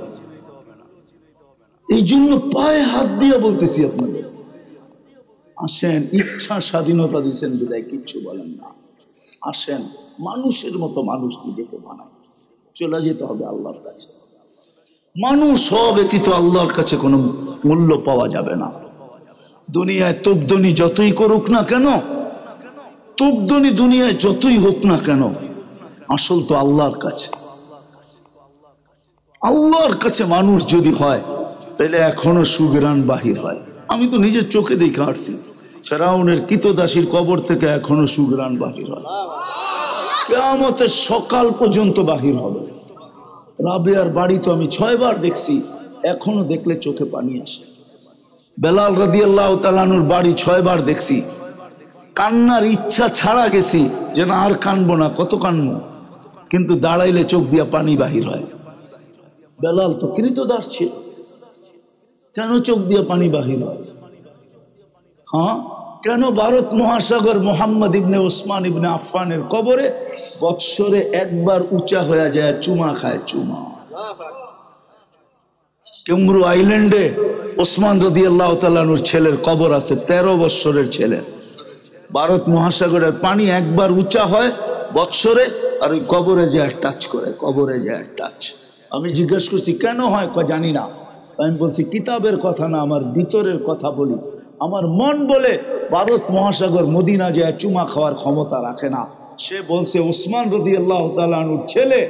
এই জন্য পায়ে হাত দিয়ে বলতেছি আপনাদের, আসেন। ইচ্ছা স্বাধীনতা দিচ্ছেন বিদায় কিচ্ছু বলেন না। আসেন, মানুষের মতো মানুষ নিজেকে বানায়। চলে যেতে হবে আল্লাহর কাছে। মানুষ হওয়া ব্যতীত আল্লাহর কাছে কোনো মূল্য পাওয়া যাবে না। দুনিয়ায় তোপদনি যতই করুক না কেন, তোপদনি দুনিয়ায় যতই হোক না কেন, আসল তো আল্লাহর কাছে। আল্লাহর কাছে মানুষ যদি হয় তাহলে এখনো সুগ্রাণ বাহির হয়। আমি তো নিজের চোখে দেখে আসছি, ফেরাউনের কৃতদাসীর কবর থেকে এখনো সুগ্রাণ বাহির হয়। কিয়ামতের সকাল পর্যন্ত বাহির হবে। রাবেয়ার বাড়ি তো আমি 6 বার দেখছি, এখনো দেখলে চোখে পানি আসে। বেলাল রাদিয়াল্লাহু তাআলা আনহুর বাড়ি 6 বার দেখছি, কান্নার ইচ্ছা ছাড়া গেছি যে না আর কানবো না, কত কানবো, কিন্তু দাঁড়াইলে চোখ দিয়া পানি বাহির হয়। বেলাল তো কৃতদাস ছিল, কেন চোখ দিয়া পানি বাহির হয়? হ্যাঁ, কেন ভারত মহাসাগর মোহাম্মদ ইবনে ওসমান ইবনে আফফানের কবরে বৎসরে একবার উঁচা হয়ে যায়, চুমা খায়, চুমা। কেমরু আইল্যান্ডে ওসমান রাদিয়াল্লাহু তাআলা আনহুর ছেলের কবর আছে, 13 বৎসরের ছেলে। ভারত মহাসাগরের পানি একবার উঁচা হয় বৎসরে, আর ওই কবরে যায় টাচ করে, কবরে যায় টাচ। আমি জিজ্ঞেস করছি কেন হয়, জানি না। আমি বলছি কিতাবের কথা না, আমার ভিতরের কথা বলি। আমার মন বলে ভারত মহাসাগর মদিনা যায় চুমা খাওয়ার ক্ষমতা রাখে না। সে বলছে ওসমান রাদিয়াল্লাহু তাআলা আনহুর ছেলে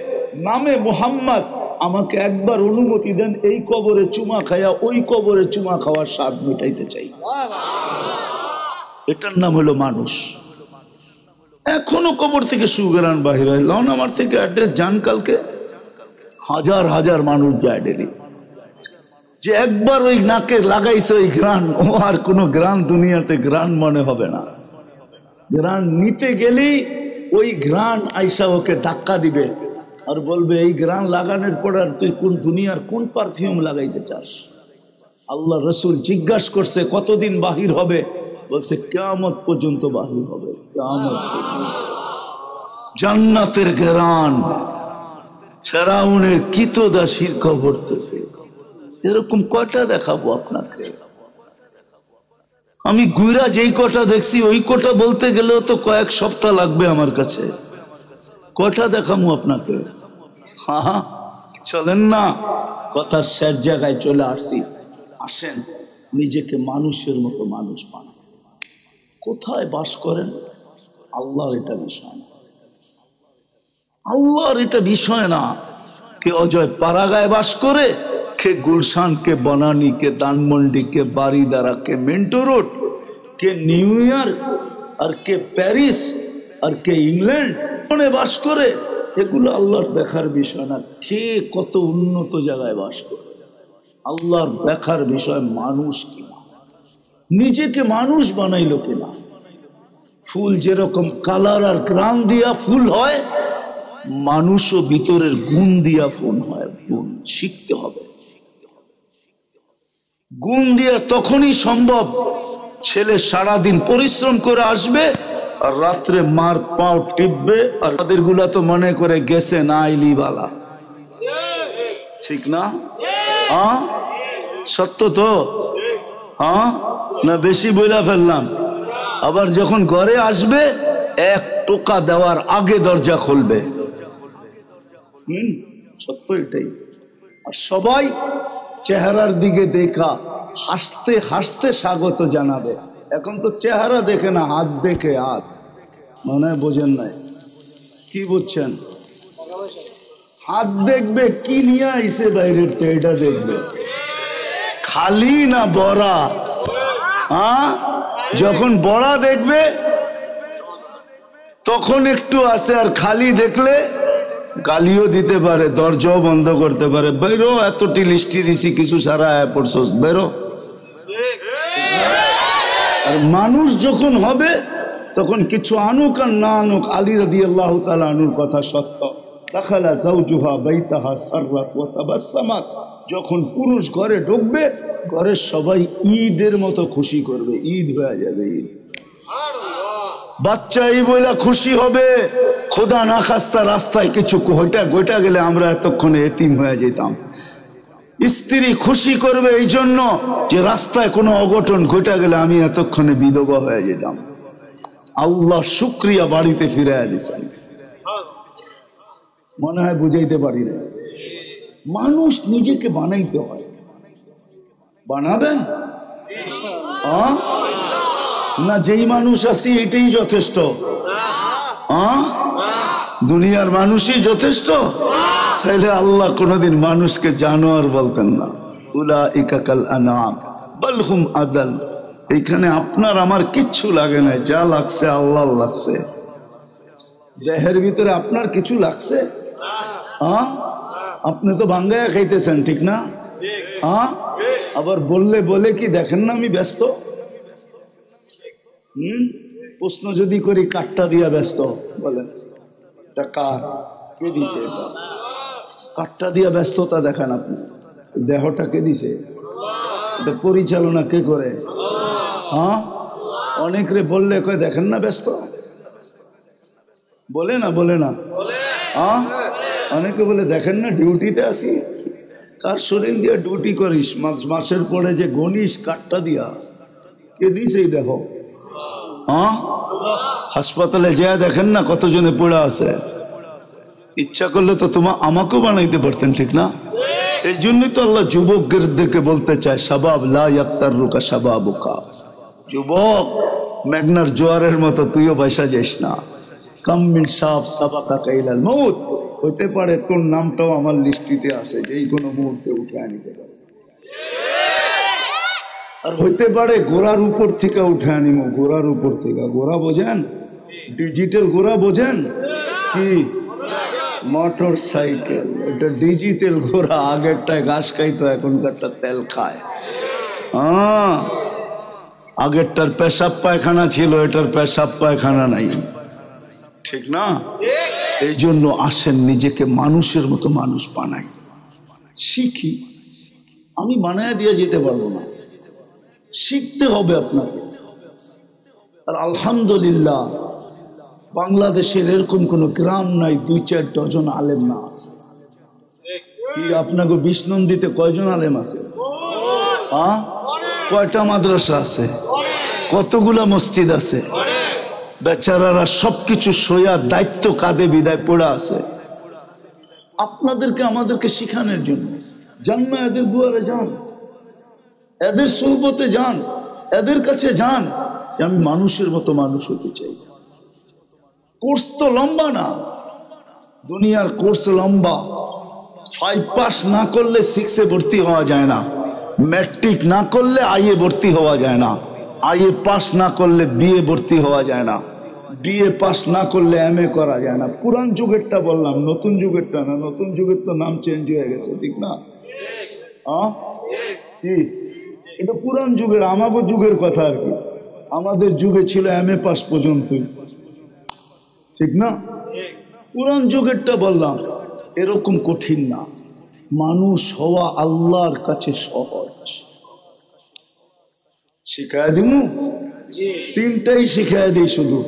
নামে মুহাম্মদ, আমাকে একবার অনুমতি দেন, এই কবরে চুমা খাইয়া ওই কবরে চুমা খাওয়ার স্বাদ মিটাইতে চাই। এটার নাম হলো মানুষ। এখনো কবর থেকে সুগরান বাহির হয়। লন আমার থেকে অ্যাড্রেস যান, কালকে হাজার হাজার মানুষ যায় ডেলি। যে একবার ওই নাকে লাগাইছে ওই গ্রান, ও আর কোনো গ্রান দুনিয়াতে গ্রান মনে হবে না। গ্রান নিতে গেলেই ওই গ্রান আইসা ওকে ধাক্কা দিবে আর বলবে এই গ্রান লাগানোর পর আর তুই কোন দুনিয়ার কোন পারফিউম লাগাইতে চাস? আল্লাহ রসুল জিজ্ঞাসা করছে কতদিন বাহির হবে? বলছে কিয়ামত পর্যন্ত বাহির হবে, কিয়ামত পর্যন্ত। জান্নাতের গ্রান ফেরাউনের কিতদাসীর কবর থেকে। এরকম কয়টা দেখাবো আপনাকে? আমি গুইরা যেই কটা দেখছি ওই কটা বলতে গেলেও তো কয়েক সপ্তাহ লাগবে আমার কাছে। কটা দেখাবো আপনাকে? হ্যাঁ, চলেন না, কথার শেষ জায়গায় চলে আসছি। আসেন নিজেকে মানুষের মতো মানুষ পান। কোথায় বাস করেন আল্লাহর এটা বিষয় না, আল্লাহর এটা বিষয় না। কে অজয় পাড়াগায় বাস করে, কে গুলশান, কে বনানী, কে ধানমন্ডি, কে বারিদারা, কে মেন্টো রোড, কে নিউ ইয়র্ক, আর কে প্যারিস, আর কে ইংল্যান্ড বাস করে, এগুলো আল্লাহর দেখার বিষয় না। কে কত উন্নত জায়গায় বাস করে আল্লাহর দেখার বিষয় মানুষ কিনা, নিজেকে মানুষ বানাইলো কিনা। ফুল যেরকম কালার আর গ্রাম দিয়া ফুল হয়, মানুষও ভিতরের গুণ দিয়া ফুল হয়। গুণ শিখতে হবে। গুণ দিয়া তখনই সম্ভব। ছেলে সারাদিন পরিশ্রম করে আসবে আর রাত্রে মার পাও টিপবে, আর তাদের গুলা তো মনে করে গেছে না আইলি বালা, ঠিক না? হ্যাঁ, সত্য তো? হ্যাঁ না বেশি বইলা ফেললাম? আবার যখন ঘরে আসবে এক টোকা দেওয়ার আগে দরজা খুলবে। সত্য এটাই। আর সবাই চেহারার দিকে দেখা হাসতে হাসতে স্বাগত জানাবে। এখন তো চেহারা দেখে না, হাত দেখে। হাত মনে হয় বোঝেন নাই, কি বুঝছেন? হাত দেখবে কি নিয়ে আইসে বাইরের, এটা দেখবে খালি না বড়া। হ্যাঁ, যখন বড়া দেখবে তখন একটু আছে, আর খালি দেখলে গালিও দিতে পারে, দরজাও বন্ধ করতে পারে। বেরো, এতটি লিস্টি দিছি, কিছু সারা পড়ছস, বেরো। আর মানুষ যখন হবে তখন কিছু আনুক আর না আনুক, আলী রাদিয়াল্লাহু তাআলা আনহুর কথা সত্য। দাখালা যাওজুহা বাইতাহা সাররাত ওয়া তাবাসসামাত। যখন পুরুষ ঘরে ঢুকবে, ঘরের সবাই ঈদের মতো খুশি করবে, ঈদ হয়ে যাবে, ঈদ। বাচ্চা এই বইলা খুশি হবে। খোদা না খাস্তা রাস্তায় কিছু গোটা গেলে আমরা এতক্ষণে এতিম হয়ে যেতাম। স্ত্রী খুশি করবে এই জন্য যে রাস্তায় কোনো অঘটন ঘটা গেলে আমি এতক্ষণে বিধবা হয়ে যেতাম। আল্লাহ শুকরিয়া, বাড়িতে ফিরে দিয়েছেন। মনে হয় বুঝাইতে পারি না। মানুষ নিজেকে বানাইতে হয়। বানাবেন না? যেই মানুষ আছি এটাই যথেষ্ট? দুনিয়ার মানুষই যথেষ্ট? তাইলে আল্লাহ কোনদিন মানুষকে জানোয়ার বলতেন না। উলাইকা কাল আনআম বাল হুম আদাল। এইখানে আপনার আমার কিচ্ছু লাগে না, যা লাগছে আল্লাহর লাগছে। দেহের ভিতরে আপনার কিছু লাগছে? আপনি তো ভাঙ্গায়া খাইতেছেন, ঠিক না? হ্যাঁ, আবার বললে বলে কি দেখেন না আমি ব্যস্ত। প্রশ্ন যদি করি কাঠটা দিয়া ব্যস্ত, বলেন এটা কার, কে দিছে? এটা কাঠটা দিয়া ব্যস্ততা দেখান আপনি, দেহটা কে দিছে? এটা পরিচালনা কে করে? হ্যাঁ, অনেকরে বললে কয় দেখেন না ব্যস্ত, বলে না বলে না? হ্যাঁ, অনেকে বলে দেখেন না ডিউটিতে আসি। কার শরীর দিয়া ডিউটি করিস? মাসের পরে যে গণিস কাঠটা দিয়া, কে দিছে এই দেখো? হ্যাঁ, হাসপাতালে যা দেখেন না কতজনে পড়ে আছে। ইচ্ছা করলে তো আমাকেও বানাইতে পারতেন, ঠিক না? এই জন্যই তো আল্লাহ যুবকদেরকে বলতে চায় শাবাব লা ইয়াক্তারুকা শাবাবুকা, যুবক মেঘনার জোয়ারের মতো তুইও বাইসা যাইস না। কাম মিন শাব সাবাকা ইলাল মউত, হইতে পারে তোর নামটাও আমার লিস্টিতে আছে, যেই কোনো মুহূর্তে উঠে আনিতে পারে। আর হইতে পারে গোড়ার উপর থেকে উঠে আনিমো, গোড়ার উপর থেকে। গোড়া বোঝেন? ডিজিটাল গোড়া বোঝেন কি? মোটর সাইকেল, এটা ডিজিটাল ঘোড়া। আগেরটায় ঘাস খাইতো, এখনকারটা তেল খায়। হ্যাঁ, আগেরটার পেশাব পায়খানা ছিল, এটার পেশাব পায়খানা নাই, ঠিক না? এই জন্য আসেন নিজেকে মানুষের মতো মানুষ বানাই, শিখি। আমি বানায় দিয়ে যেতে পারবো না, শিখতে হবে আপনাকে। আর আলহামদুলিল্লাহ বাংলাদেশের এরকম কোনো গ্রাম নাই 2-4 ডজন আলেম না আছে। কি আপনাকে বিষ্ণন্দিতে কয়জন আলেম আছে? কয়টা মাদ্রাসা আছে? কতগুলা মসজিদ আছে? বেচারারা সবকিছু সইয়া দায়িত্ব কাঁধে বিদায় পড়ে আছে আপনাদেরকে আমাদেরকে শিখানোর জন্য। যান না এদের দুয়ারে, যান এদের সুহবতে, যান এদের কাছে, যান যে আমি মানুষের মতো মানুষ হতে চাই। কোর্স তো লম্বা না, দুনিয়ার কোর্স লম্বা। 5 পাস না করলে 6-এ ভর্তি হওয়া যায় না, ম্যাট্রিক না করলে আইএ ভর্তি হওয়া যায় না, আইএ পাস না করলে বিএ ভর্তি হওয়া যায় না, বিএ পাস না করলে এমএ করা যায় না। পুরান যুগেরটা বললাম, নতুন যুগেরটা না। নতুন যুগের তো নাম চেঞ্জ হয়ে গেছে, ঠিক না? কি এটা পুরান যুগের, আমাদের যুগের কথা আর কি। আমাদের যুগে ছিল এমএ পাস পর্যন্তই, ঠিক না? পুরান যুগেরটা বললাম, এরকম কঠিন না। মানুষ হওয়া আল্লাহর কাছে সহজ। শিখায় দিমু, 3টাই শিখায় দিই শুধু।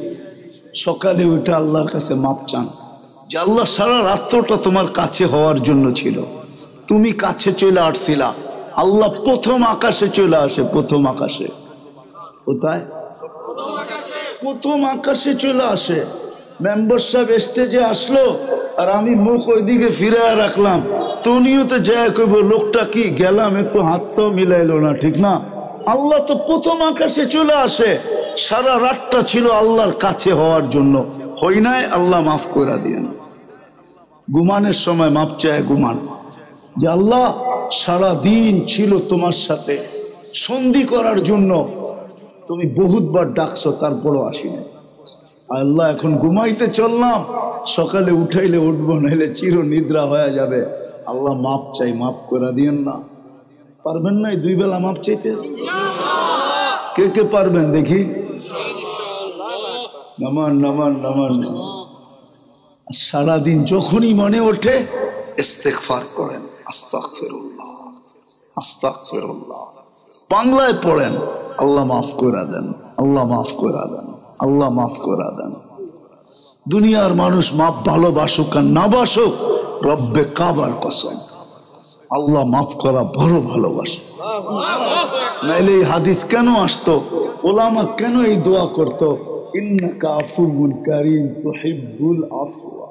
সকালে ওইটা আল্লাহর কাছে মাপ চান যে আল্লাহ সারা রাত্রটা তোমার কাছে হওয়ার জন্য ছিল, তুমি কাছে চলে আসছিলা। আল্লাহ প্রথম আকাশে চলে আসে, প্রথম আকাশে। কোথায়? প্রথম আকাশে চলে আসে। মেম্বার সাহেব স্টেজে আসলো আর আমি মুখ ওইদিকে ফিরে রাখলাম, তুমিও তো যায় কইব লোকটা কি গেলাম, একটু হাতটাও মিলাইলো না, ঠিক না? আল্লাহ তো প্রথম আকাশে চলে আসে, সারা রাতটা ছিল আল্লাহর কাছে হওয়ার জন্য। হই নাই, আল্লাহ মাফ করে দিয়েন। ঘুমানোর সময় মাপ চায় ঘুমান, যে আল্লাহ সারা দিন ছিল তোমার সাথে সন্ধি করার জন্য, তুমি বহুতবার ডাকছো, তারপরও আসি না। আল্লাহ এখন ঘুমাইতে চললাম, সকালে উঠাইলে উঠবো, নাইলে চির নিদ্রা হয়ে যাবে। আল্লাহ মাপ চাই, মাফ করে দিয়েন না। পারবেন না 2 বেলা মাপ চাইতে? কে কে পারবেন দেখি? নামান নামান নামান। সারাদিন যখনই মনে ওঠে ইস্তেগফার করেন, আস্তাগফিরুল্লাহ আস্তাগফিরুল্লাহ। বাংলায় পড়েন, আল্লাহ মাফ করে দেন, আল্লাহ মাফ করে দেন, আল্লাহ মাফ করে দেন। দুনিয়ার মানুষ মাপ ভালোবাসুক আর না বাসুক, রব্বে কাবার কসম আল্লাহ মাফ করা বড় ভালোবাসে। নাইলে এই হাদিস কেন আসতো? ওলামা কেন এই দোয়া করতো? ইন্নাকা আফুউন কারীম তুহিব্বুল আফওয়া।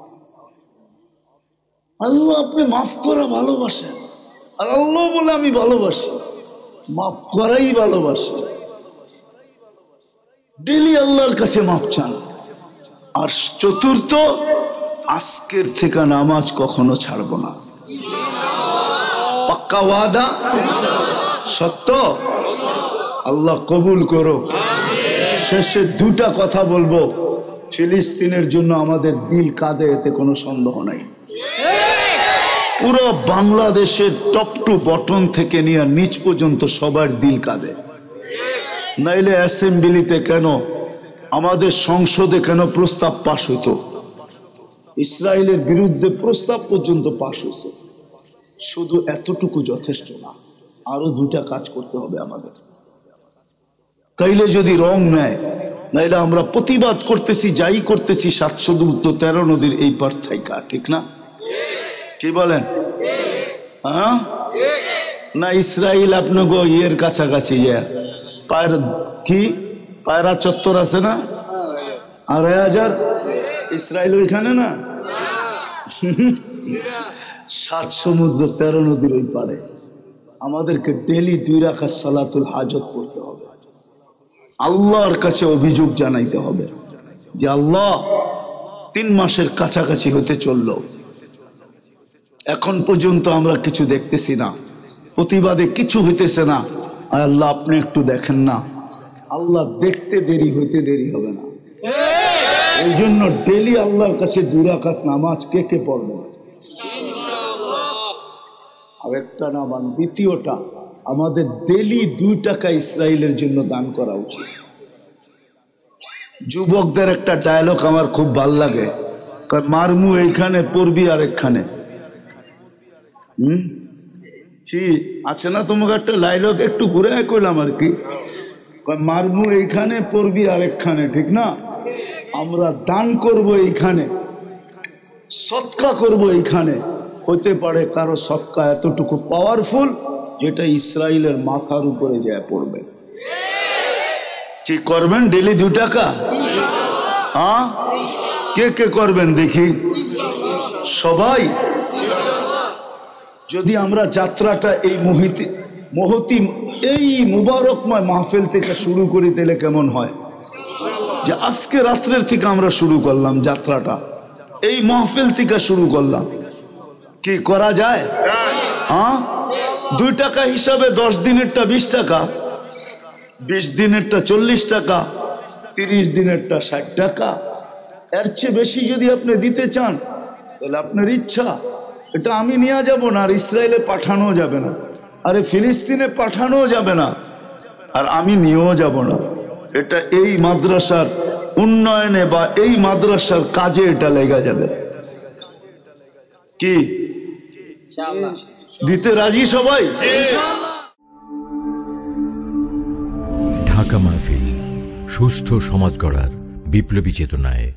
আল্লাহ আপনি মাফ করা ভালোবাসেন, আর আল্লাহ বলে আমি ভালোবাসি, মাফ করাই ভালোবাসি। ডেলি আল্লাহর কাছে মাফ চান। আর চতুর্থ, আজকের থেকে নামাজ কখনো ছাড়বো না। পাক্কা ওয়াদা? সত্য? আল্লাহ কবুল করো। শেষে 2টা কথা বলবো। ফিলিস্তিনের জন্য আমাদের দিল কাঁদে, এতে কোনো সন্দেহ নাই। পুরো বাংলাদেশের টপ টু বটন থেকে নিয়ে নিচ পর্যন্ত সবার দিল কাঁদে। নাইলে অ্যাসেম্বলিতে কেন, আমাদের সংসদে কেন প্রস্তাব পাশ হইতো? ইসরায়েলের বিরুদ্ধে প্রস্তাব পর্যন্ত পাশ হয়েছে। শুধু এতটুকু যথেষ্ট না, আরো দুটা কাজ করতে হবে আমাদের। তাইলে যদি রং নেয়, নাইলে আমরা প্রতিবাদ করতেছি, যাই করতেছি 713 নদীর এই পার থাইকা, ঠিক না? কি বলেন? হ্যাঁ না, ইসরায়েল আপনাকে ইয়ের কাছাকাছি কি পায়রা চত্বর আছে না, 2500 ইসরায়েল ওইখানে না, 7 সমুদ্র 13 নদীর ওই পারে। আমাদেরকে ডেলি 2 রাকাত সালাতুল হাজত পড়তে হবে, আল্লাহর কাছে অভিযোগ জানাইতে হবে যে আল্লাহ 3 মাসের কাছাকাছি হতে চলল, এখন পর্যন্ত আমরা কিছু দেখতেছি না, প্রতিবাদে কিছু হইতেছে না। আল্লাহ আপনি একটু দেখেন না। আল্লাহ দেখতে দেরি হইতে দেরি হবে না। এই জন্য ডেলি আল্লাহর কাছে 2 রাকাত নামাজ কে কে পড়বে? আরেকটা নামান, দ্বিতীয়টা আমাদের ডেলি 2 টাকা ইসরায়েলের জন্য দান করা উচিত। যুবকদের একটা ডায়লগ আমার খুব ভাল লাগে, মারমু এইখানে পড়বি আরেকখানে। আছে না তোমাকে একটা ডায়লগ, একটু ঘুরে করলাম আর কি, মারমু এইখানে পড়বি আরেকখানে, ঠিক না? আমরা দান করব এইখানে, সৎকা করব এইখানে। হইতে পারে কারো সৎকা এতটুকু পাওয়ারফুল যেটা ইসরায়েলের মাথার উপরে যায় পড়বে। কি করবেন ডেলি 2 টাকা? হ্যাঁ, কে কে করবেন দেখি? সবাই। যদি আমরা যাত্রাটা এই মহতি এই মুবারকময় মাহফিল থেকে শুরু করি তাহলে কেমন হয়? যে আজকে রাত্রের থেকে আমরা শুরু করলাম যাত্রাটা, এই মাহফিল থেকে শুরু করলাম। কি করা যায়? হ্যাঁ, 2 টাকা হিসাবে 10 দিনেরটা 20 টাকা, 20 দিনেরটা 40 টাকা, 30 দিনেরটা 60 টাকা। এর চেয়ে বেশি যদি আপনি দিতে চান তাহলে আপনার ইচ্ছা, এটা আমি নিয়ে যাব না, আর ইসরায়েলে পাঠানো যাবে না, আরে ফিলিস্তিনে পাঠানো যাবে না, আর আমি নিয়েও যাব না। এটা এই মাদ্রাসার উন্নয়নে বা এই মাদ্রাসার কাজে এটা লেগে যাবে। কি দিতে রাজি সবাই?
ঢাকা মাহফিল, সুস্থ সমাজ গড়ার বিপ্লবী চেতনায়।